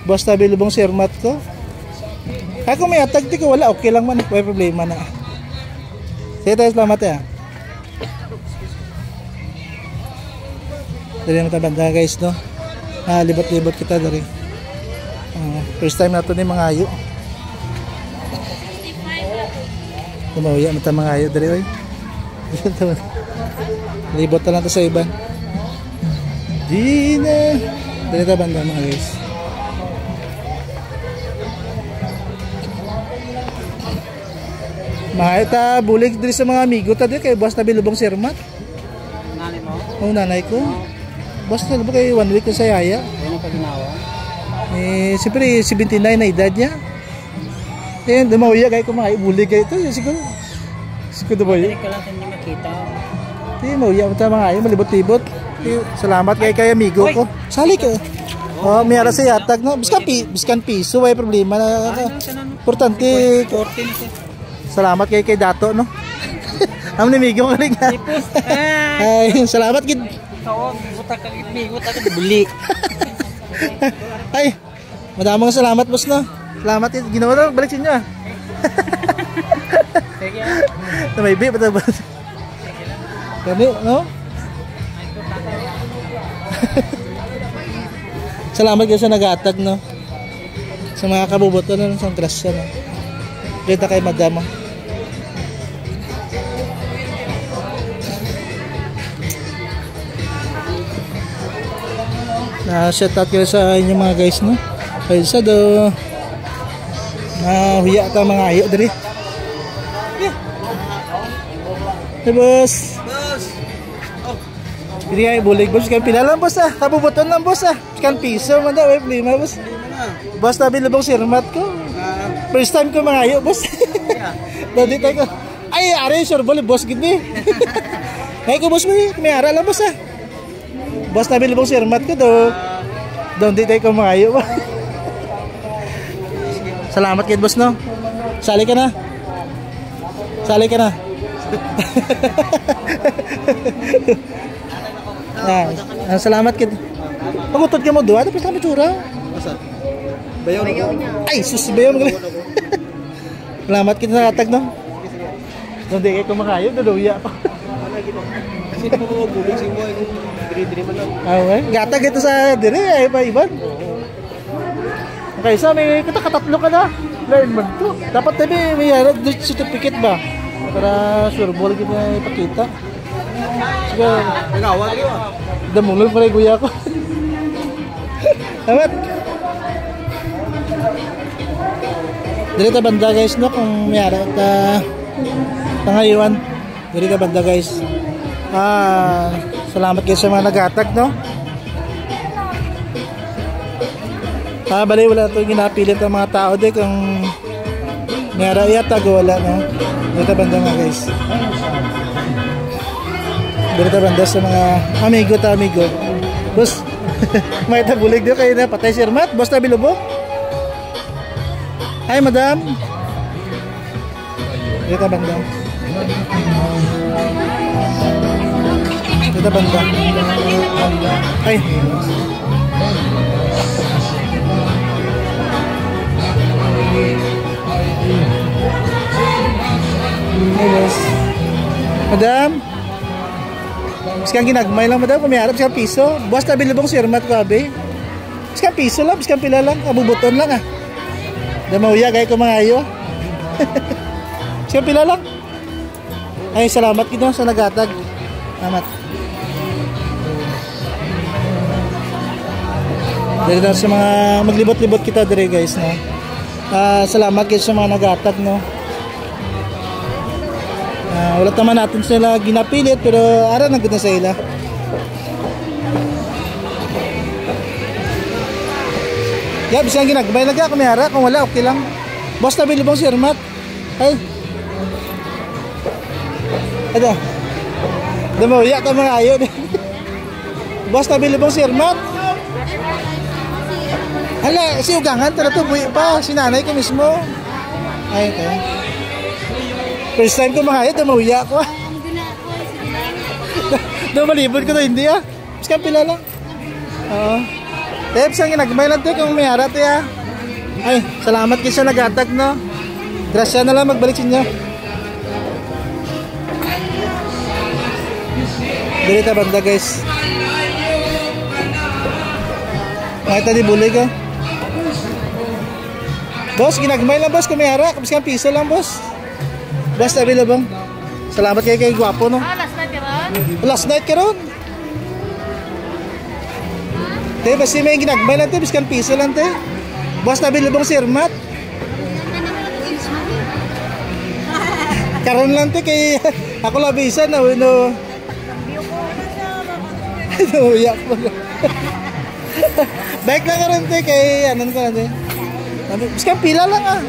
Boss tabi lubong sirmat ko. Ako may atag ti ko wala okay lang man may problema na. Sige tayo salamat ya. Dali mo ta banda guys no. Libot-libot kita dari. First time nato ni mga ayo. Kumauya mo ta mga ayo dari oy. Libot na lang to sa iban. Di na. Dali ta banda mga guys. Mahita bulig diri sa mga amigo ta di kay boss tabi lubong sirmat. Nanay mo? Oo nanay ko. Boss na ba kay 1 week ko sa yaya? Ano pa ginawa? Siyempre 79 na edad niya. Dumawaya kay ko mga bulig kay ito siguro. Siguro ba yun? Hindi ka lang hindi makita. Mauya mo ta mga ayo malibot-libot. Salamat kay amigo ko. Sali ka. Oh, may ara sa yatag no. Biskan piso way problema na. Importante. Salamat kay Dato no. Am ni migo ka rin nga. Ay, salamat kid. Tawag, buta ka gitmigot ako buli. Ay, madamang salamat boss no. Salamat kid. Ginawa na balik sa inyo ah. Sige. Na may bib pa boss. Kani no? Salamat kayo sa nag-atag no. Sa mga kabuboto na sa grasya no. Kita kay madama. Shout out kayo sa inyo mga guys no. Kaya sa do huya ka mga ayo diri. Hey boss. Diri ay bulig boss kan pinalan boss ah. Kabuboton lang boss ah. Kan piso man daw ay problema boss. Boss tabi lubong sirmat ko. First time ko mga ayo boss. Dadi tayo ko. Ay are sure boleh boss gini. Kaya ko boss may ara lang boss ah. Boss tabi lubong sirmat ko do. Doon di tayo ko mga ayo. Salamat kid boss no. Sali ka na. Sali ka na. Salamat kid. Pagutod ka mo do, ano pa sa tsura? Bayaw niya. Ay, sus bayaw mo. Salamat kid sa katag no. Doon di ko makayo do ya pa. Kasi mo bulig si mo diri-diri man lang. Ah, gatag ito sa dire ay pa iban. Okay, sa may katatlo ka na. Learn man to. Dapat tabi may certificate ba? Para sure ball gid na ipakita. Sige, Nagawa niyo ah. damulol pa rin kuya ko. Salamat. Dili ta banda guys no kung may ara at pangayuan. Dili ta banda guys. Salamat kayo sa mga nag-atag no. Bali wala ito ginapilit ang mga tao di kung may ara iatag wala no. Dili ta banda mga guys. Dili ta banda sa mga amigo. Boss, may tabulig doon kayo na patay sirmat. Boss tabi lubog. Hi madam. Dito banda. Dito banda. Ay. Yes. Madam. Biskan ginagmay lang madam, kumiharap biskan piso. Buwas na bilibong sirmat ko abi. Biskan piso lang, biskan pila lang, abubuton lang ah. Damauya gaya ko mga ayo. Biskan pila lang. Ay salamat kito sa nagatag. Salamat. Dahil na sa mga maglibot-libot kita dire guys no. Salamat kayo sa mga nagatag no. Wala naman natin sila ginapilit pero ara na gud na sa ila. Ya bisa ginagmay lang ka kumihara kung wala okay lang. Boss tabi libong sirmat. Ay. Ada. Damo ya ta mga ayo. Boss tabi libong sirmat. Hala, si ugangan tara to buhi pa si nanay ko mismo. Ay tayo. First time ko mga ayo damawiya ko. Malibot ko to hindi ah. Biskan pila lang. Oo. Teps ang ginagmay lang to kung may harat ya. Ay, salamat kayo sa nagatag no. Grasya na lang magbalik sa inyo. Dili ta banda guys. Ay tadi bulig ko. Boss, ginagmay lang boss kung may harat. Biskan piso lang boss. Boss, tabi labang. Salamat kayo kay Guwapo no. Last night ka ron? Last night ka ron. Te, basta may ginagmay lang te, biskan piso lang te. Boss, tabi labang sirmat. Karon lang te kay ako labisan na no. Uyak mo. Baik lang karon te kay anon ko te. Biskan pila lang ah.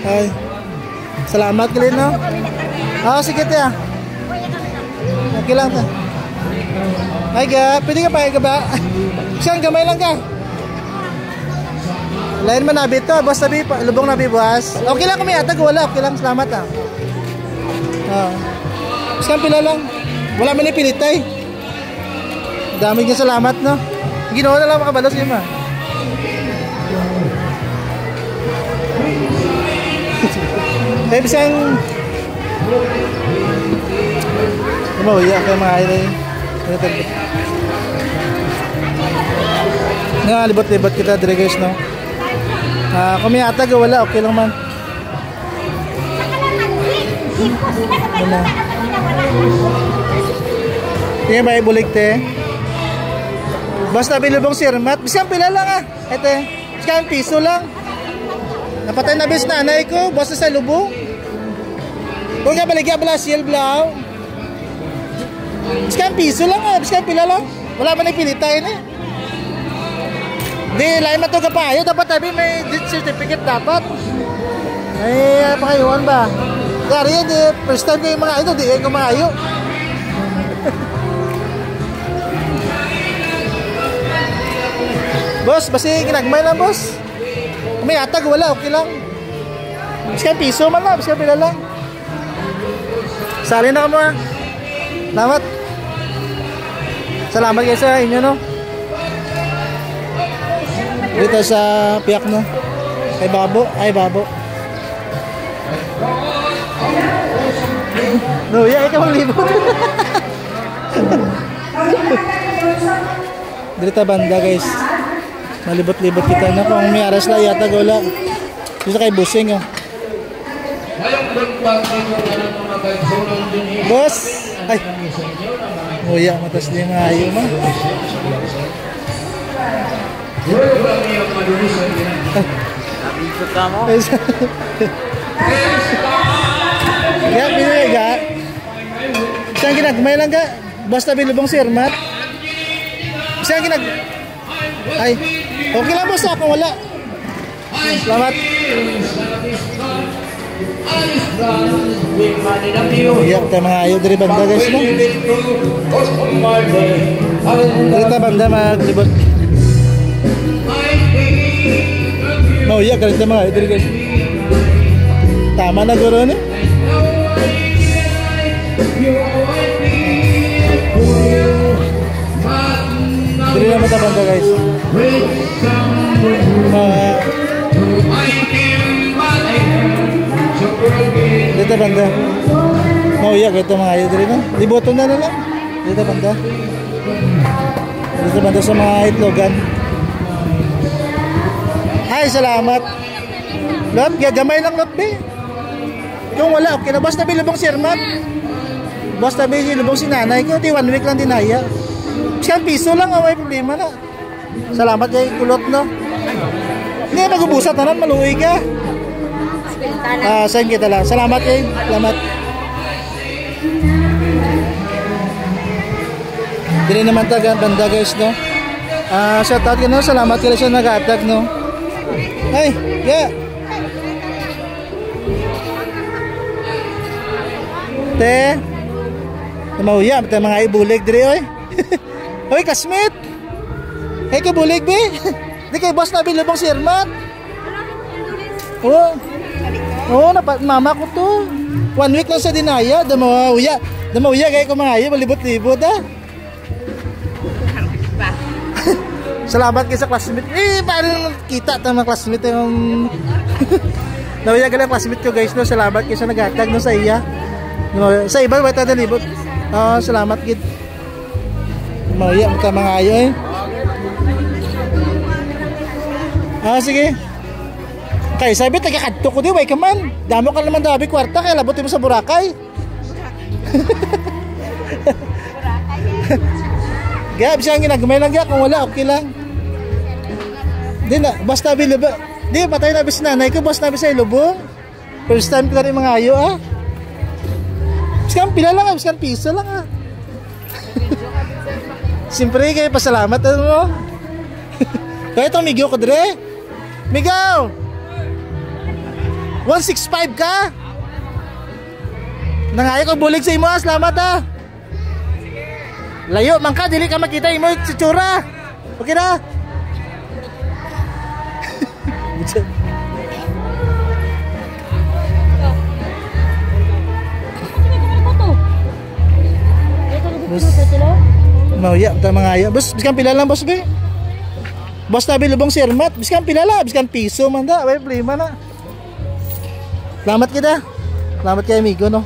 Ay. Salamat kali no. Sige te ah. Okay lang te. Ay ga, pwede ka pa ba? Saan gamay lang ka? Lain man nabi to, boss tabi, lubong nabi boss. Okay lang kung may atag, wala, okay lang, salamat ah. Saan pila lang? Wala man ipilitay. Dami niya salamat no. Ginawa na lang makabalos niya ma. Eh bisang Mauya kayo mga idol. Libot-libot kita dire guys no. Kung may atag wala okay lang man. Tingnan ba ibulig te? Basta bilubong sirmat, bisang pila lang ah. Ete, bisang piso lang. Napatay na bis nanay ko, basta sa lubong. Kung nga baligya bala siyel blaw. Bisang piso lang ah, bisang pila lang. Wala man ipilitayin eh. Di, lain matuga pa ayo, dapat tabi may death certificate dapat. Ay, pakayuan ba? Kaya yan, first time ko yung mga ito, di ko mga ayo. Boss, basi ginagmay lang boss. Kung may atag wala, okay lang. Biskan piso man lang, biskan pila lang. Sali na ka mo ha. Salamat. Salamat kayo sa inyo no. Dito sa piyak no. Ay babo, ay babo. No, ya ikaw ang libot. Dito banda guys. Malibot-libot kita na kung may aras na yata wala. Dito kay busing oh. Boss. Ay. Nguya matas di maayo man. Ikot ka mo. Ya, pinili ka. Saan ginagmay lang ka? Basta bilubong sirmat. Saan ginag... Ay, okay lang boss kung wala. Salamat. Iyak tayo mga ayaw dari banda guys no? Dari tayo banda maglibot. Mauyak ka rin tayo mga ayaw dari guys. Tama na guro no? Dari naman tayo banda guys. Dito banda. Mauya ito mga ayo diri no. Liboto na lang. Dito banda. Dito banda sa mga itlogan. Ay, salamat. Lot, gamay lang lot be. Kung wala, okay na. Basta bilubong si Herman. Basta bilubong si nanay ko. Di 1 week lang dinaya. Siyang piso lang, may problema na. Salamat kay kulot, no? Hindi, magubusat na lang, maluwi ka. Saan kita lang. Salamat kay, salamat. Dili naman taga banda guys, no? Shout out ka, no? Salamat kaya siya nag-attack, no? Ay, yeah. Te, mauya, mga ibulig diri, oy. Oy, kasmit. Hey, kabulig, be. Di kay boss na bilubong si Herman. Oo, mama ko to. 1 week lang sa dinaya. Damauya kaya ko mga ayo, malibot-libot, ha. Salamat kayo sa classmate. Parang kita tama classmate yung... Nauya ka lang classmate ko, guys, no. Salamat kayo sa nag-atag, no, sa iya. Sa iba, wait na libot. Salamat gid. Mauya mga ayo, eh. Sige. Kay sabi taga-kadto ko di way ka man. Damo ka naman dabi kwarta kay labutin mo sa Boracay. Gab siya ginagmay lang kung wala okay lang. Di na basta bilib. Di patay na bis nanay ko basta bis sa Ilubong. First time ko rin mga ayo ah. Biskan pila lang, biskan piso lang ah. Siyempre kayo pasalamat mo. Kaya itong Migaw ko dire. Migaw 165 ka. Nangayo ko bulig sa imo. Salamat ah. Layo man ka, dili ka makita imo tsura. Okay na. Mauya ta mga ayo. Bos biskan pila lang boss be. Boss tabi lubong si Hermat. Biskan pila lang, biskan piso man da. Way problema na. Salamat kita. Salamat kay amigo no.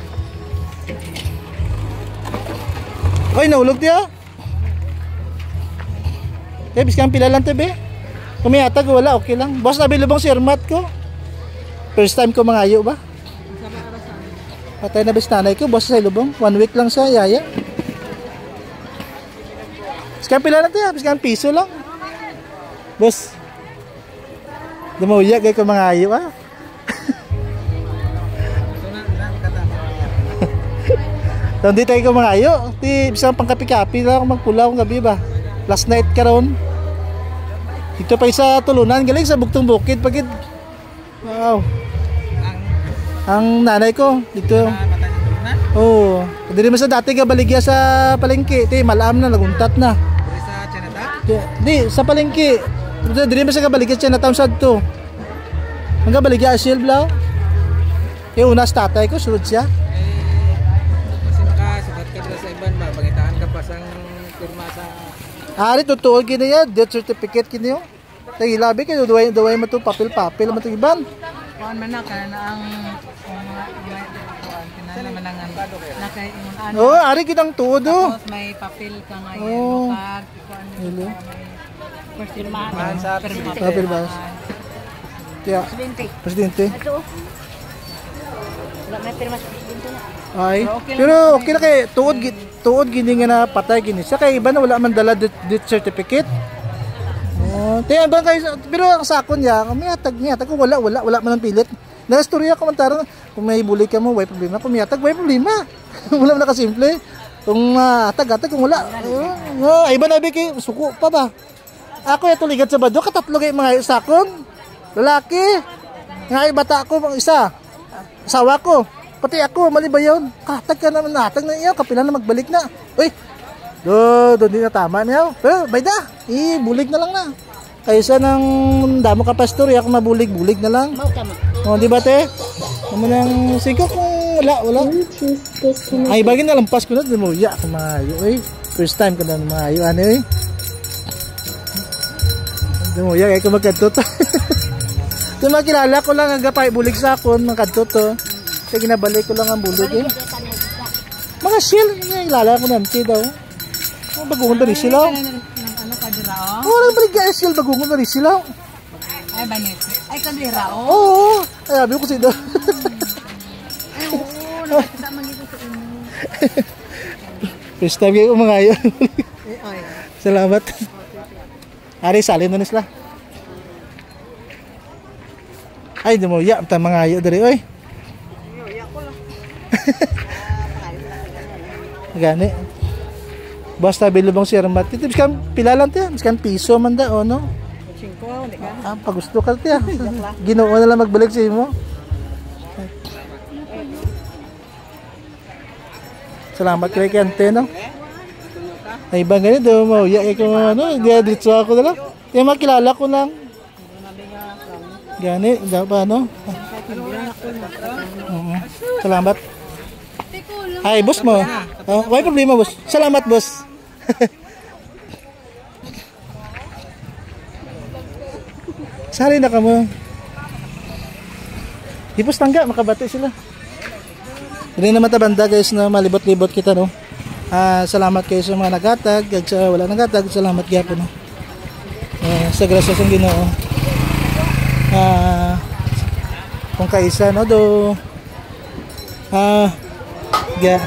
Oy naulog dia. Eh biskan pila lang tabi. Kumiatag wala okay lang. Boss tabi lubong si Hermat ko. First time ko mga ayo ba? Patay na bis nanay ko, boss sa lubong. 1 week lang sa yaya. Biskan pila lang tayo, biskan piso lang. Boss. Dumauya kay ko mga ayo ah. Hindi tayo ko mga ayo. Di bisang pangkapi-kapi lang ako magpulaw ng gabi ba. Last night karon. Dito pa sa tulunan galing sa bugtong bukid pagid. Wow. Ang nanay ko dito. Oh, diri man sa dati ga baligya sa palengke, ti malam na naguntat na. Diri sa Chinatown? Di sa palengke. Diri man sa baligya sa Chinatown sadto. Ang ga baligya asil blaw. Unas tatay ko sulod siya. Kasi makasugat ka dira sa iban ba, pangitaan ka pa sang pirma sa Ari totoo kini ya, death certificate kini yo. Tay labi kay duway man to papel man to iban. Kuan man na kana ang Oh, ari kitang tuod oh. Tapos may papel ka ngayon pag Hello. firmahan sa Papel ba? Kaya presidente. Wala may pirma sa presidente na. Ay, pero okay na kay tuod gini nga na patay gini. Sa kay iba na wala man dala death certificate. Oh, tiyan ba kay pero ang sakon niya, may hatag ko wala man ang pilit. Nastorya komentar kung may bully ka mo, way problema. Kung may hatag, way problema. Wala na kasimple. Kung hatag kung wala. Ay ba nabi kay suko pa ba? Ako ito ligat sa bado, katatlo kay mga sakon. Lalaki. Nga bata ko pang isa. Asawa ko. Pati ako, mali ba yun? Hatag ka naman hatag na iyo, kapila na magbalik na. Uy. Doon din na tama niyo. Bayda. Bulig na lang na. Kaysa ng damo ka pastor, ako mabulig-bulig na lang. Oh, di ba te? Naman ang sigo kung wala. Ay, bagay na lampas ko na, dumuya ako mga ayo. First time ko na mga ayo, ano eh. Dumuya, kaya ko magkadto to. Ito makilala ko lang ang gapay, bulig sa akon, magkadto to. Kaya ginabalik ko lang ang bulig eh. Mga shell, ilala ko nanti daw. Bagungon ba rin sila? Ano kadira o? Oo, nang balik shell, bagungon ba rin sila? Ay, banit. Ay, kadira o? Oo, ay sabi ko kasi daw. Ay, oo. Nakita man dito sa inyo. First time kayo mga ayo. Ay. Salamat. Ari, salin na sila. Ay, di mo, ya, mga ayo dari, oy. Gani. Basta bilubang si Armat. Ito biskan pila lang tiya, biskan piso man da o no. 5, di ka? Ah, pagusto ka tiya. Ginoo na lang magbalik sa imo. Salamat kay Kante no. Ay bang ganito mo, ya ko ano, dia dito ako na lang. Kaya makilala ko lang. Gani, da ba no? Salamat. Ay, boss mo. Oh, may problema, boss. Salamat, boss. Sali na ka mo. Ipos tangga, makabati sila. Hindi naman tabanda guys na malibot-libot kita no. Salamat kayo sa mga nagatag, at sa wala nagatag, salamat gyapon no. Sa grasya sa Ginoo. Kung kaisa no do. Yeah.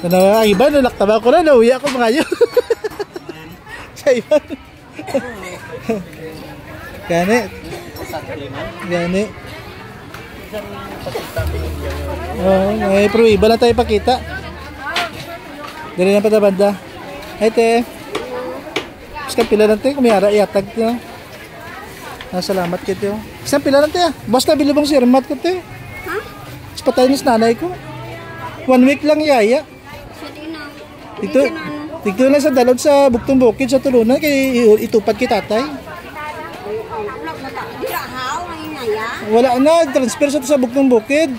Ano iba nalaktaba ko na nauwi ako mga ayo. Sa iba. Gani. Gani. Oh, may pero iba lang tayo pakita. Dali na pa ta banda. Ay te. Ska pila lang tayo kumiyara iatag ko. Salamat kito. Isang pila lang tayo. Basta bilubang si Armat ko tayo. Ha? Sa patay nis nanay ko. 1 week lang yaya. Dito lang sa dalod sa Bugtong Bukid sa Tulunan kay itupad kay tatay. Wala na transfer sa Bugtong Bukid.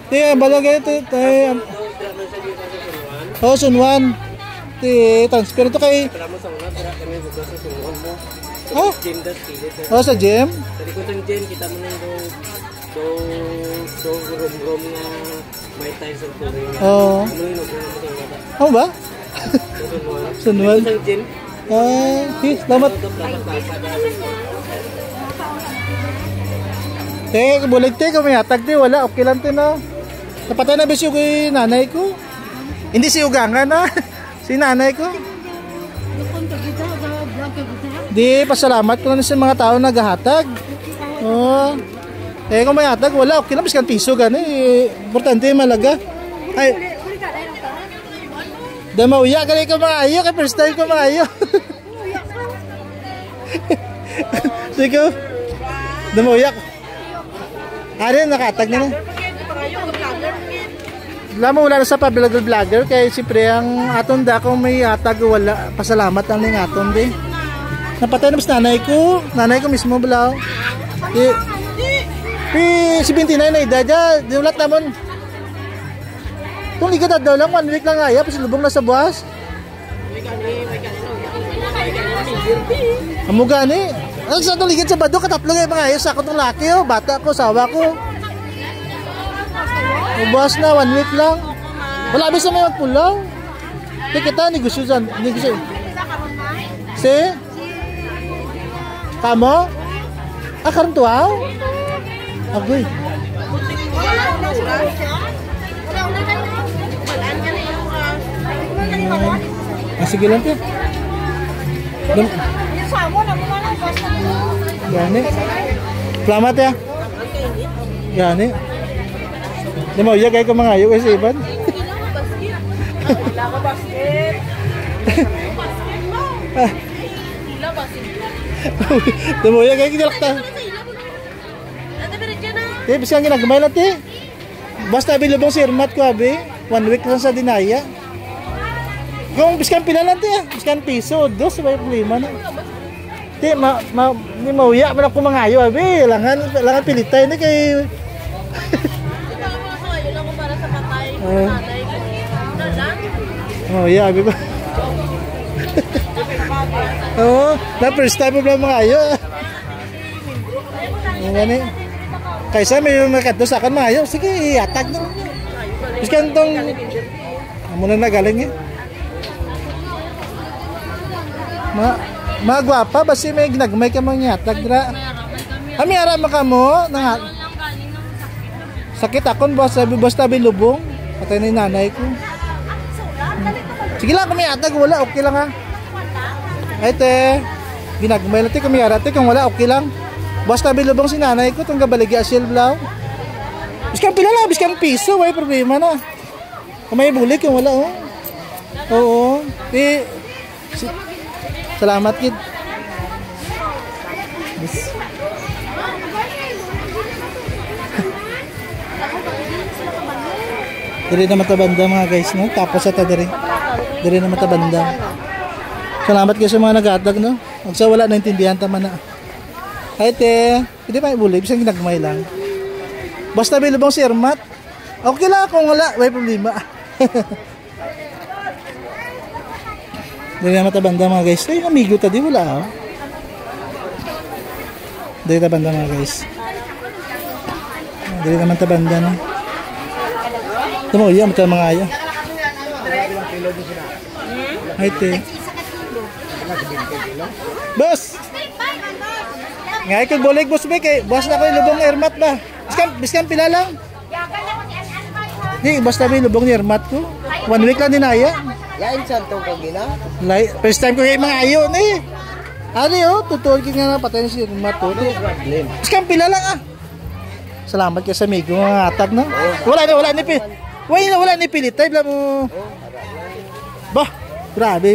Tiya balagay tayo. Oh, Sunwan. Transfer to kay oh? Oh, sa gym? Tadi ko itong gym, kita mo nang rom-rom na may tayo sa tuloy. Oo. Ano ba? Sunwal. Itong gym. Salamat. Bulig te, kung may hatag te, wala, okay lang te na. Napatay na ba siya kay nanay ko? Hindi si Ugangan na. Si nanay ko. Di, pasalamat ko na sa mga tao na naghahatag. Oh. Kung may hatag, wala. Okay lang, biskan piso gani. Importante malaga. Ay. Dama uya, gani ka mga ayo. Kaya first time ko mga ayo. Sige. Dama uya. Ari, nakahatag na na. Lama wala na sa pa-vlogger. Kaya siyempre ang aton da kung may hatag, wala. Pasalamat ang ning aton di. Napatay na mas nanay ko. Nanay ko mismo balaw. 79 na edad. Dinulat naman. Kung ligat daw lang, 1 week lang nga. Pasilubong na sa buwas. Amugani. Ang sa itong ligat sa bado, katatlo nga mga ayos. Ako itong laki, oh. Bata ko, sawa ko. Buwas na, 1 week lang. Wala bisa may magpulaw. Kita, negosyo dyan. Negosyo. Si? Kamo? Karon tuaw? Agoy. Sige lang tiyo. Gani. Selamat ya. Gani. Di mo iya kayo kumangayo kasi iban. Wala ka basket. Di mo iya kayo kinalakta. Di, bisa nga nagmay lang ti. Basta bilubong si Irmat ko abi. 1 week lang sa dinaya. Kung biskan pila lang ti, biskan piso, dos may problema na. Ti, ni mauya man ako mangayo abi. Langan pilitay na kay. Oh, yeah, abi ba? Oh, na first time mo lang mangayo. Gani. Kaysa may makadto sa akin maayo, sige, iatag na. Biskan tong amo na galing eh. Magwapa basi may ginagmay ka mang yatag dra. Ami ara man kamo nang sakit akon basta bilubong. Patay na nanay ko. Sige lang kami yatag wala okay lang ha. Ay te, ginagmay natin kami ara te kung wala okay lang. Basta bilubong si nanay ko tong gabaligi asyel blaw. Biskan pila lang, biskan piso, way problema na. Kamay bulik kung wala oh. Oo. Salamat kid. Diri na matabanda mga guys no. Tapos sa diri. Diri na matabanda. Salamat kayo sa mga nag-atag no. Magsa wala naintindihan tama na. Ay te, hindi pa ibuli, bisang ginagmay lang. Basta bilubong si Ermat. Okay lang kung wala, may problema. Dili na matabanda mga guys. Ay, amigo tadi wala oh. Dili na tabanda mga guys. Dili naman tabanda no. Tumoy, mata mga aya. Ay te. Boss. Ngay kag boleg boss be kay boss na ko lubong Ermat ba. Biskan pila lang. Di basta may lubong ni Ermat ko. 1 week lang dinaya. Lain santo ko gina. First time ko kay mga ayo ni. Ari oh, tutuol ki nga patay si Ermat to. Biskan pila lang ah. Salamat kay sa amigo nga atag no. Wala ni pilitay bla mo. Bah, grabe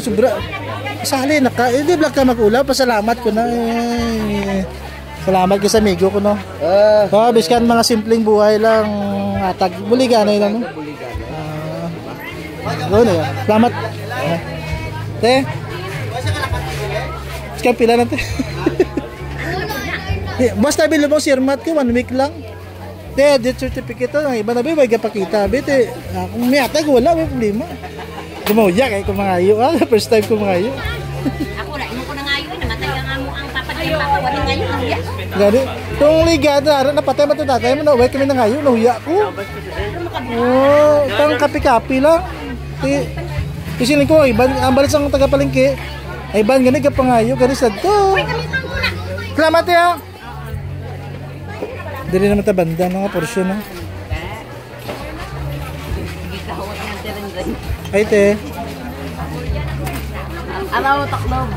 sobra. Sali naka, hindi vlog ka mag-ulaw, pasalamat ko na salamat ko sa amigo ko no. Biskan mga simpleng buhay lang atag, buliganay lang no. Doon eh, salamat. Te. Biskan pila natin. Basta bilubong si Ermat ko 1 week lang. Te, death certificate to, ang iba na ba, may kapakita. Bete, kung may atag, wala, may problema. Gumawya kay kumangayo ah, first time kumangayo. Ako ra imo ko nangayo namatay ang amo ang papadya wala ngayo iya. Gani, tong ligada ara napatay man to tatay mo na way kami nangayo nahuya ko. Oh, tang kapi-kapi lang. Isin ko iban ang balis ang taga-palengke. Ay ban gani ka pangayo gani sadto. Salamat ya. Dili naman ta banda nga porsyon no. Ay te. Araw taklob.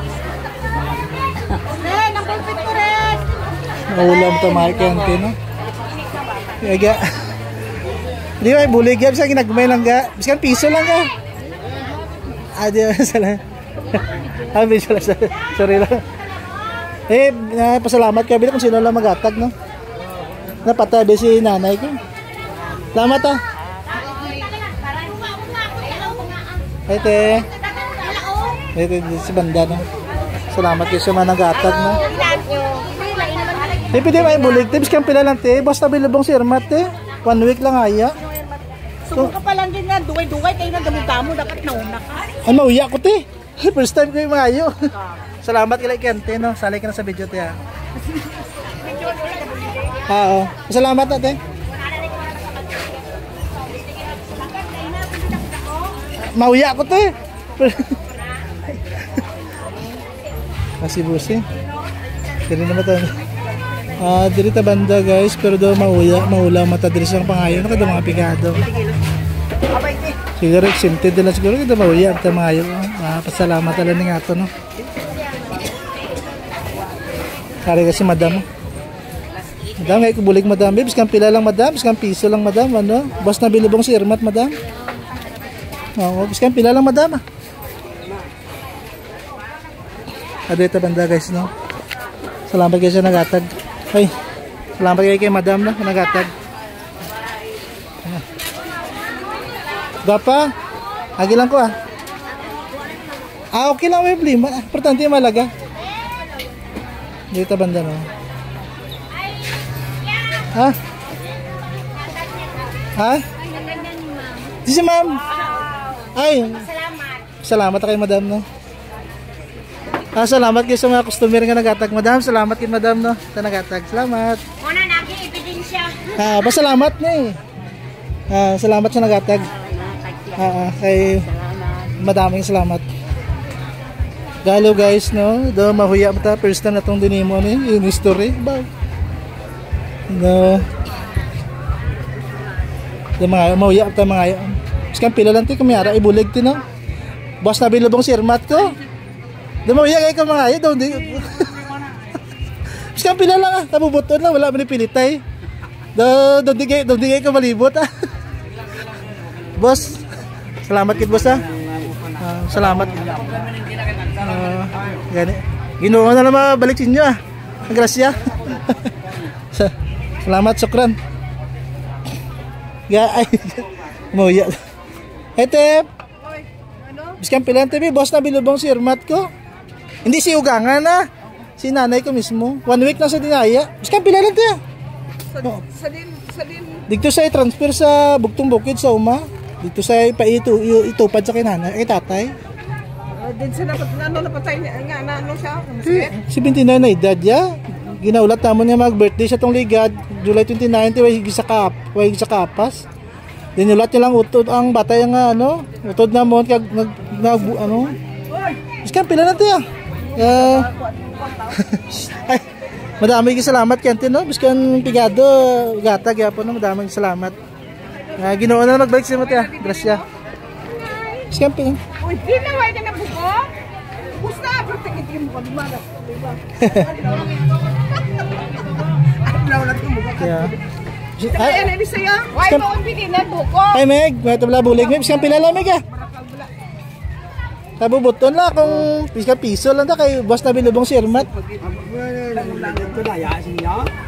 Nagpulpit ko rin. Naulam to markente no. Yaga. Di ba bulig yan sa ginagmay lang ga. Biskan piso lang ga. Adi sala. Abi sala sorry lang. Pasalamat ka bila kung sino lang magatag no. Napatabi si nanay ko. Salamat ah. Ay te. Ay te si banda no. Salamat kayo sa mga nag-atag no. Te pwede may bulig te biskan pila lang te. Basta bilubong si Ermat te. 1 week lang aya. Sumo ka pa lang din na duway-duway kayo na damo-damo dapat nauna ka. Ay mauya ko te. First time ko yung maayo. Salamat kay Kente no. Salay ka na sa video te ha. Oo. Salamat na te. Mauya ko te. Kasi busi. Dili na mata. Dili ta banda guys, pero do maula mata diri sa pangayo na kada mga pigado. Siguro exempted na siguro kada mauya ta maayo. Pasalamat ala ni ato no. Kare kasi madam. Madam ay kubulig madam, biskan pila lang madam, biskan piso lang madam ano. Boss na bilubong si Ermat madam. Oo, biskan pila lang madam. Adeta banda guys no. Salamat kayo sa nagatag. Ay, salamat kayo kay madam no, nagatag. Gapa, agi lang ko ah. Okay lang may problema. Importante yung malaga. Dito banda no. Ha? Ha? Di si ma'am. Ay, salamat kay madam no. Salamat kayo sa mga customer nga nagatag, madam. Salamat kayo, madam, no, sa nagatag. Salamat. Muna naging ebidensya. Salamat na eh. Salamat sa nagatag. Kay madaming salamat. Galo guys, no, do mahuya ta first time na tong dinimo ni in history ba. No. Do mga mahuya ta mga. Iskan pila lang ti kumiyara ibulig ti no. Boss na bilobong sirmat ko. Do mahuya kay ka mga do di. Iskan pila lang tabubuton lang wala man pilitay. Do digay ka malibot Boss. Salamat kit boss salamat. Gani. Ginoo na naman balik sa inyo Grasya. Salamat, sukran. Ay. Moya. Ete. Biskan pilan TV, boss na bilubong si Irmat ko. Hindi si ugangan si nanay ko mismo. 1 week na sa dinaya. Biskan pilan te. Sa din. Dito sa transfer sa Bugtong Bukid sa uma. Dito sa itupad sa kinanay, kay tatay. Din sa napatay nga ano siya? 79 na edad ya. Ginaulat namon niya mag-birthday sa tong ligad, July 29, way sa kapas. Dinulat niya lang utod ang bata yang ano, utod namon kag ano. Iskan pila na tiya. Ay, madami salamat kantin no. Biskan pigado gata gyapon no, madami salamat. Ginoo na magbalik sa mo tiya. Grasya. Iskan pila. Uy, di na way ka na buko. Gusto protektin mo di ba? Adlaw lang mo buko. Ay, ano sa'yo? Why mo ang bilhin na buko? Ay, Meg, may tabla bulig. Meg, iskan pila lang, Meg Tabubuton lang kung piso lang kay boss na bilubong si Irmat.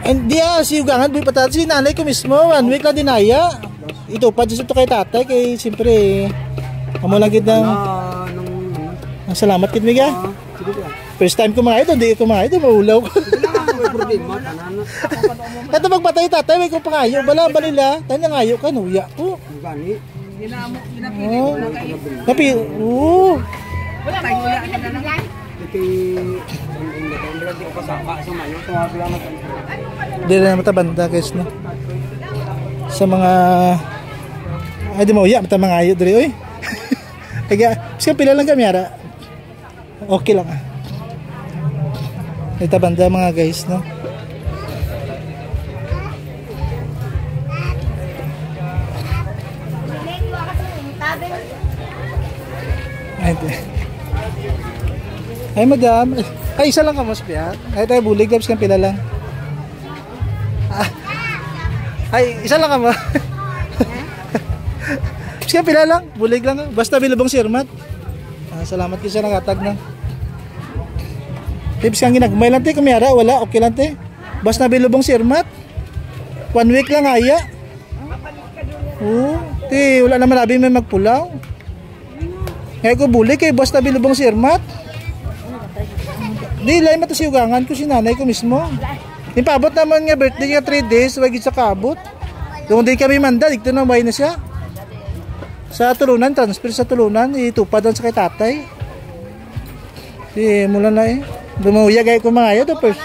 Hindi si ugangan buhay patatas. Si nanay ko mismo, 1 week lang dinaya. Itupad siya ito kay tatay, kay siyempre, amo lang kita. Salamat kit Meg First time ko mga ito, hindi ko mga ito, maulaw ko. Ito magpatay tatay, may kong pangayo. Bala nila, tayo nangayo ka, nuya ko. Tapi, wala tayo wala ka na lang. Hindi na matabanda guys, no? Sa mga ay di mo uya, matamangayo diri oy. Kaya, siya pila lang kami ara. Okay lang Ito banda mga guys, no? Ay madam, ay isa lang ka mas piat. Ay tayo bulig dabs kan pila lang. Ay isa lang ka mo. Siya pila lang, bulig lang. Basta bilubong si Irmat. Salamat kasi sa nakatag na. Tips kang ginagmay lang te, kumiyara, wala, okay lang te. Basta bilubong si Irmat. 1 week lang aya. Te, wala naman labi may magpulaw. Ngayon ko bulig kay basta bilubong si Irmat. Di, lain mata si ugangan ko, si nanay ko mismo. Ipabot naman nga birthday nga 3 days, wagit sa kabot. Doon di kami manda, dito na may na siya. Sa tulunan, transfer sa tulunan, itupadan sa kay tatay. Di, mula na Dumawiyag ay kumayo to first.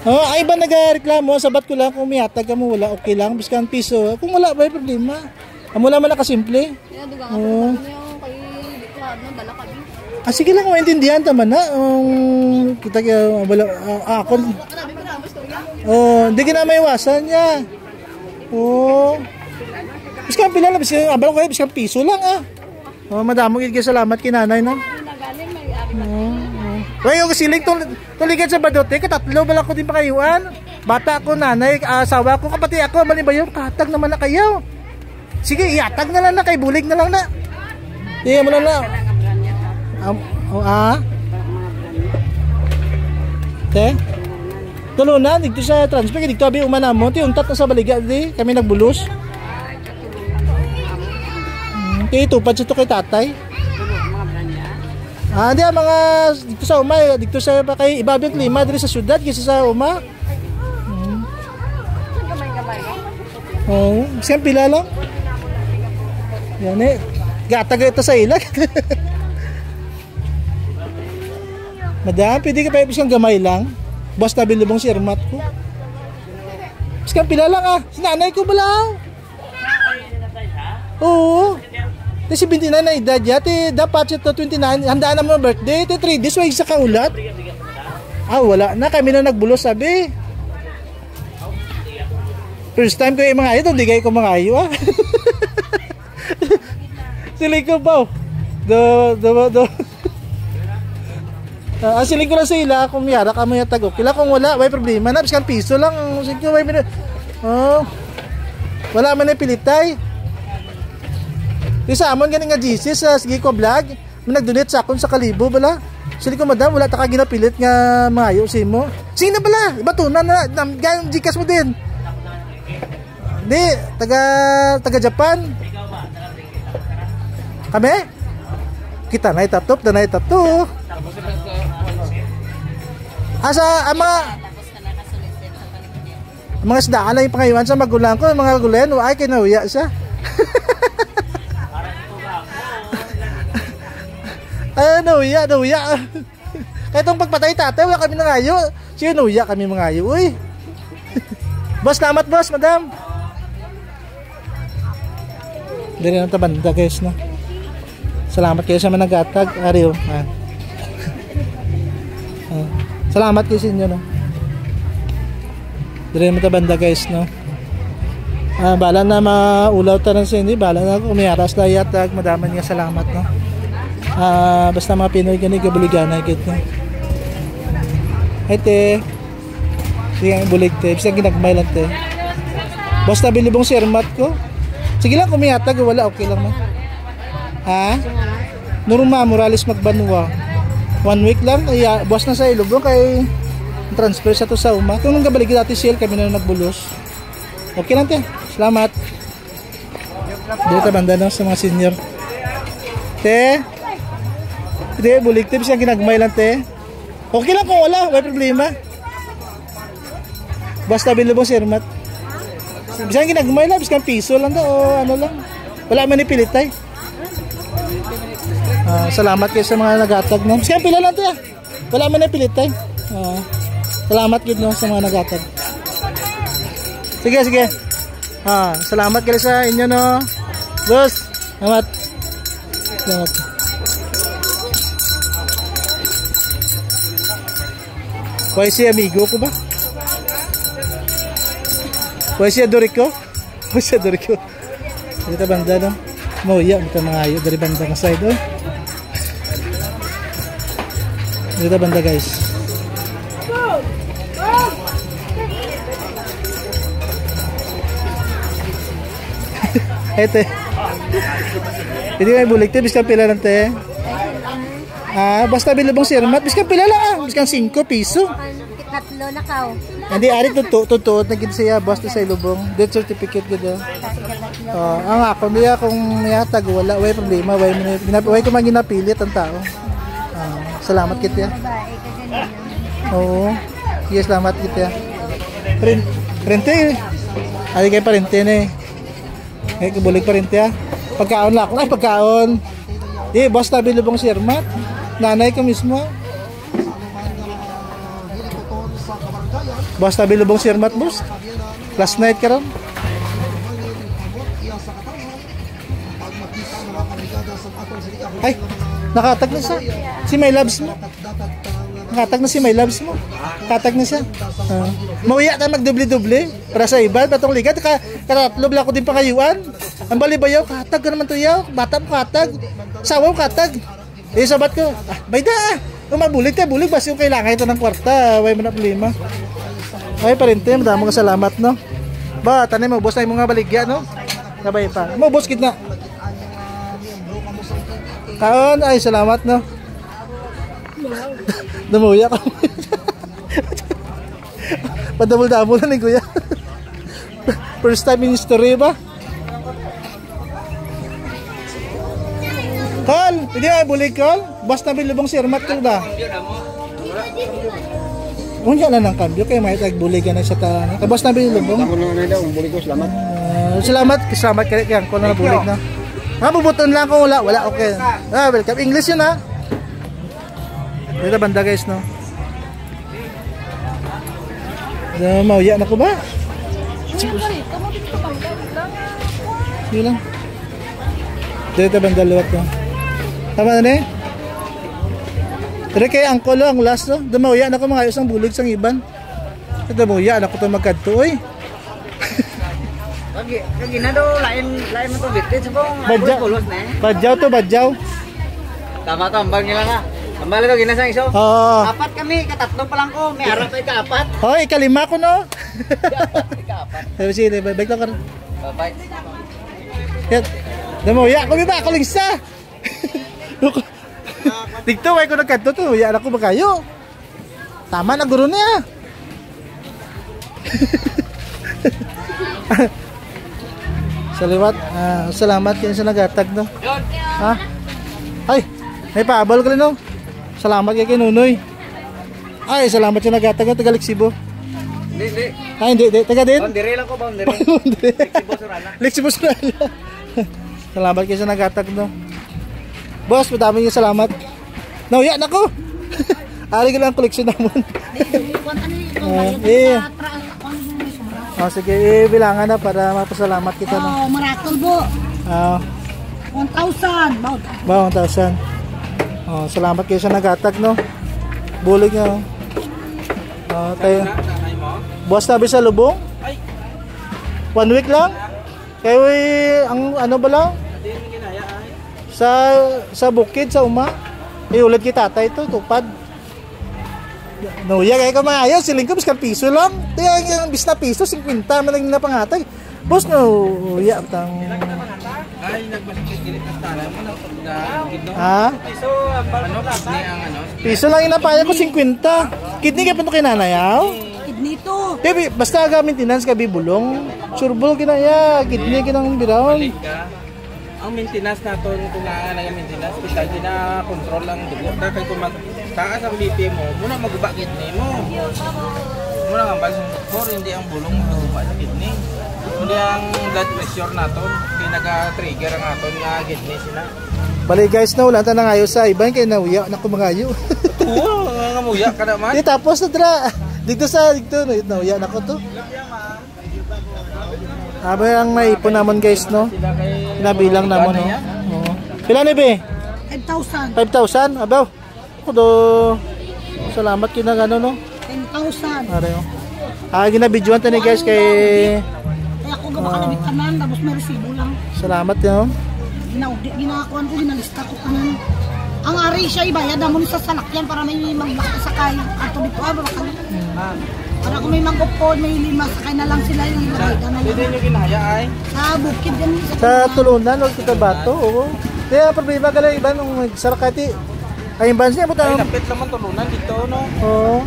Ay ba nagareklamo, sabat ko lang kung miyatag ka mo, wala okay lang, biskan piso. Kung wala ba problema. Mula man nakasimple. Sige lang, maintindihan tama na. Kita kaya ako. Hindi ka na may iwasan niya. Biskan pila lang, biskan abalo kayo, biskan piso lang madamo gid salamat kinanay na. Wayo kasilig tuligan sa badote, katatlo bala ko din pakayuan. Bata ko, nanay, asawa ko, kapati ako, mali ba yun? Katag naman na kayo. Sige, iatag na lang na, kay bulig na lang na. Iya mo lang na. Tulunan, dito sa transfer, dito abi umanamo, untat na sa baliga, di kami nagbulos. Itupad siya ito kay tatay. Hindi mga dito sa uma, dito sa kay ibabing klima dito sa syudad kasi sa uma. Siyang pila lang. Yan Gatag ito sa ilag. Madam, pwede ka pa isang gamay lang. Boss na bilubong si Ermat ko. Isang pila lang ah. Sinanay ko bala. Oo. Te 79 na edad ya. Te dapat siya 29. Handaan na mo birthday. Te 3 days. Wag isa ka ulat. Ah, wala na. Kami na nagbulos sabi. First time ko yung mga ayo. Hindi kayo ko mga ayo ah. Siling ko ba? Siling ko lang sa ila. Kung miyara ka mo yung tagok. Kila kung wala. May problema na. Biskan piso lang. Sige, oh. Wala man yung pilitay. Yung sa amon ganing nga Jesus sa sige ko vlog. May nag-donate sa akon sa Kalibo bala. Siling ko madam. Wala ta ka ginapilit nga maayo si mo. Sige na bala. Iba to na. Gano'ng Gcash mo din. Hindi. Taga Japan. Kami? Kita na itatop. Na itatop. Asa ang mga isdaan lang yung pangayuan sa magulang ko, mga gulen, ay kinauya siya. Ay, nauya. Kaya itong pagpatay tatay, wala kami nangayo. Sige, nauya kami mangayo, uy. Boss, salamat boss, madam. Dari na tabanda guys, no? Salamat kayo sa managatag, Ariyo. Salamat kayo sa inyo, no? Dire mo ta banda guys, no? Bala na maulaw ta ng sindi, bala na umiaras na yatag, madaman nga salamat, no? Basta mga Pinoy gani gabuligana gid, no? Ete. Sige ang bulig te, bisag ginagmay lang te. Basta bilibong si Ermat ko. Sige lang kumiyatag, wala okay lang, no? Ha? Norma Morales Magbanua. 1 week lang, kaya buwas na sa Ilubong kay transfer sa to sa uma. Kung nang gabalik dati sale, kami na nagbulos. Okay lang te, salamat. Dito banda no, sa mga senior. Te, hindi, bulig te, bisang ginagmay lang te. Okay lang kung wala, may problema. Basta bilubong si Ermat. Bisang ginagmay lang, bisang piso lang daw, o ano lang. Wala man ipilit tayo. Salamat kayo sa mga nagatag, no? Sige, pila lang ito, ah. Wala man na pilit tayo. Salamat kayo, no, sa mga nagatag. Sige. Salamat kayo sa inyo, no? Boss, salamat. Pwede si amigo ko ba? Pwede si Adorico? Dito banda, no? Mauya, ito mga ayo dari banda ng side, oh. Dito banda guys. Ete. Hindi may bulig te, biskan pila lang te. Basta bilubong si Ermat, biskan pila lang, biskan 5 piso. Tatlo na kao. Hindi ari tutuot na gid siya basta sa Ilubong. Death certificate gid. Ang ako niya kung mayatag wala way problema, way ko man ginapilit ang tao. Salamat kit ya. Oo. Yes, salamat kit ya. Rente. Ay kay parente ni. Ay kubulig parente ya. Pagkaon lang, pagkaon. Basta bilubong si Ermat. Nanay ko mismo. Basta bilubong si Ermat boss. Last night ka ron. Ay, nakatag na siya. Si My Loves mo. Nakatag na si My Loves mo. Nakatag na siya. Mauya ka magdubli-dubli para sa iba. Batong ligat. Karatlob lang ko din pangayuan. Ang balibayaw, katag ka naman to yaw. Bata mo katag. Sawa mo katag. Sabat ko. Bayda mabulig ka, bulig. Basta yung kailangan ito ng kwarta. Way mo na problema. Ay, parente. Madamang salamat, no? Ba, tanay mo, boss na yung mga baligya, no? Sabay pa. Mo, boss, kit na. Kaon, ay, salamat, no? Dumuya ka. Padamol-damol na ni Kuya. First time in history ba? Call! Hindi ay bulig, call? Basta bilubong si Ermat ko ba? Unya na ng kambyo kay may tagbulig na sa ta. Tapos na bilubong. Ako na nila, bulig ko, salamat. Salamat kay ko na bulig na. Mabubuton lang kung wala. Wala, okay. Welcome. English yun ha. Dito banda guys, no? Mauya na ko ba? Sige lang. Dito banda luwat ko. Tama na eh? Pero kay angkol ang last, no? Mauya na ko mga ayos ang bulig sang iban. Ito mauya na ko ito magkadto, oy. Kagi na daw, lain mo to bitin. Badyaw to, badyaw. Tama tambal nila nga. Tambal ito, ginasang iso. Oo. Apat kami, katatlo pa lang ko. May harap ay kaapat. Oh, ikalima ko, no? Kaapat. Sige, balik lang ka rin. Bye-bye. Yan. Mauya ko, ba? Ako lang isa. Dito, ay ko nagkadto to. Uya na ko ba kayo? Tama na guro niya. Salamat kayo sa nagatag, no? Ha? Ay, may paabal ka rin, no? Salamat kayo kay Nunoy. Ay, salamat sa nagatag, no? Taga Lixibo. Hindi. Ay, hindi. Taga din? Boundary lang ko, boundary. Lixibo Surala. Salamat kayo sa nagatag, no? Boss, madami yung salamat. Nauya na ko. Ari ka lang ang koleksyon naman. Sige, bilangan na para mapasalamat kita. Oh, Miracle po. 1,000. Ba, 1,000. Oh, salamat kayo sa nagatag, no? Bulig nyo. Tayo. Buwas tabi sa lubong? 1 week lang? Kayo ang ano ba lang? Sa bukid, sa uma. Iulit kita tatay ito, tupad. Nuya kaya ka maayaw, siling ko biskang piso lang. Kaya yung bis na piso, 50 man lang na pangatay. Boss, nuya. Ay, nagbasikit gilit na tala mo na Ha? piso, ano, kidney ang ano? Piso lang inapaya ko, 50. Kidney ka pa ito kinanayaw? Kidney to. Baby, basta ka maintenance ka bibulong. Surbol kinaya, kidney kinang biraon. Ang maintenance natin, kung nangangalaga maintenance, kita na control ang dugo. Dahil kung magtaas ang BP mo, muna maguba kidney mo. Muna nga balik sa motor, hindi ang bulong maguba sa kidney. Hindi ang blood pressure natin, pinaka-trigger ang aton nga kidney sila. Bali guys, na wala na ngayon sa iban kaya nauya na kumangayo. Oo, ngamuya ka naman. Di tapos na dra. Dito nauya na ko to. Abay ang naipon naman guys, no? Nabilang naman, no? Oo. Pila ni be? 5,000. 5,000? Abaw. Kudo. Salamat kinang ano, no? 10,000. Are oh. Ginabidyoan tani guys kay Kaya ako gaba ka nabit kanan, tapos may resibo lang. salamat no. Ginakuan ko, ginalista ko kanan. Ang ari siya ibayad mo sa salakyan para may magsakay. Ato dito ay baka. Para kung may magupod, may lima sakay na lang sila yung ibayad na Pwede yun. nyo kinaya ay? Sa bukid yan. Sa tulunan o kita bato, oo. Kaya problema ka lang iba nung nagsarakati. Ay iban siya puta. Ay, lapit naman tulunan dito, no? Oo.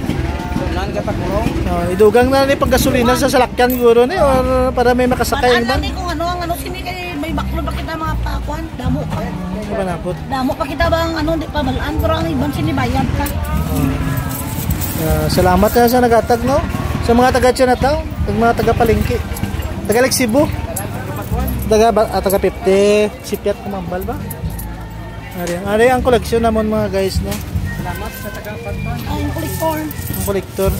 Tulunan ka takurong. Idugang na ni paggasolina sa salakyan siguro ni or para may makasakay Alam iban. ni kung ano, sini kay may baklod pa kita mga pakuan, damo pa. Ano ba napot? Damo pa kita bang ano, di pa balaan, pero ang ibang sinibayad ka. Salamat na sa nagatag, no? Sa mga taga Chinatown, mga taga Palengke, taga Lixibo, taga 50, Sipiat Kumambal ba? Ari ang koleksyon namon mga guys, no? Salamat sa taga-Patpan. Ay, kolektor. Ang kolektor.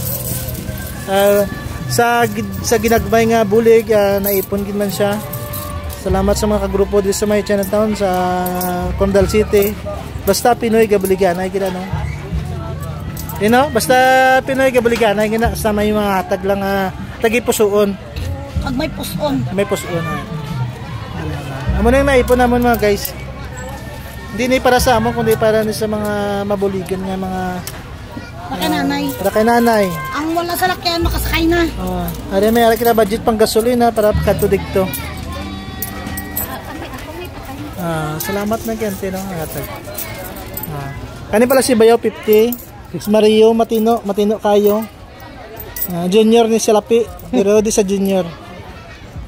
Sa ginagmay nga bulig, naipon gid man siya. Salamat sa mga kagrupo dito sa may Chinatown sa Condal City. Basta Pinoy gabuliganay gid no. You know, basta Pinoy gabuliganay gid sa may mga hatag lang tagi pusuon. Pag may puson. May pusuon. Amo na yung naipon namon mga guys. Hindi ni para sa amon kundi para ni sa mga mabuligan nga mga Baka nanay. para kay nanay. Ang wala sa lakyan, makasakay na. Ari may ara kita budget pang gasolina para kadto dito. Salamat na kente no hatag. Kani pala si Bayaw 50, si Mario matino kayo. Junior ni Silapi, pero di sa junior.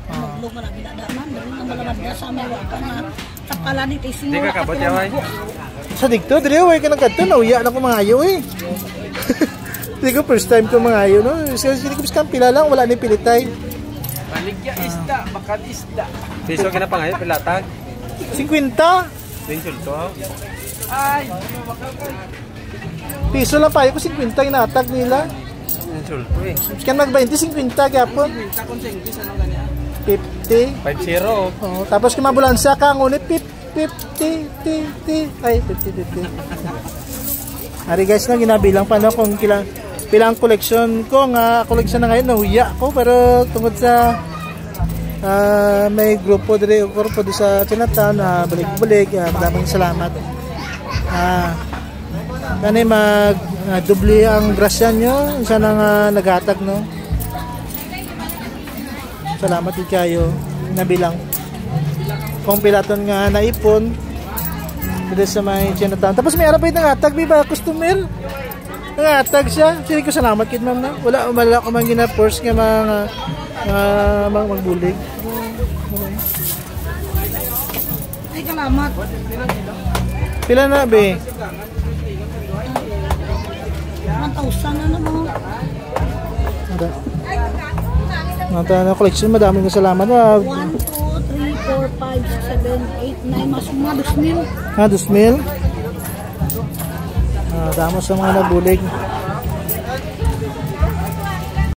Maglong na binadaman, dali na malabad na sa may waka na tapala ni Tising. Hindi ka kabot yaway. Sa dikto dire way ka nagkadto nauya na ko mangayo eh. Hindi ko first time ko mangayo no. Hindi ko biskang pila lang wala ni pilitay. Baligya isda, bakal isda. Piso ka na pangayo pilatag. 50? Insulto ha? Piso lang payo ko 50 yung natag nila. Insulto eh. Kan mag-20, 50 gapon. 50. 5-0. Oh, tapos kung mabulansa ka, ngunit 50. Ay, 50. Ari guys, na ginabilang pa no kung pilang collection ko nga collection na ngayon nahuya ko pero tungod sa may grupo dire sa Chinatown na balik-balik, maraming salamat. Kani mag dubli ang grasya nyo isa nang naghatag no. Salamat din kayo nabilang kung pilaton nga naipon dito sa may Chinatown. Tapos may arapay naghatag ba customer naghatag siya. Sige ko salamat kid ma'am na wala ko man gina-force nga mga magbulig. Ay, salamat. Pila na be? 1,000 na naman. Nata na collection, madami na salamat. 1, 2, 3, 4, 5, 6, 7, 8, 9, mas mga 2,000. 2,000? Damo sa mga nabulig.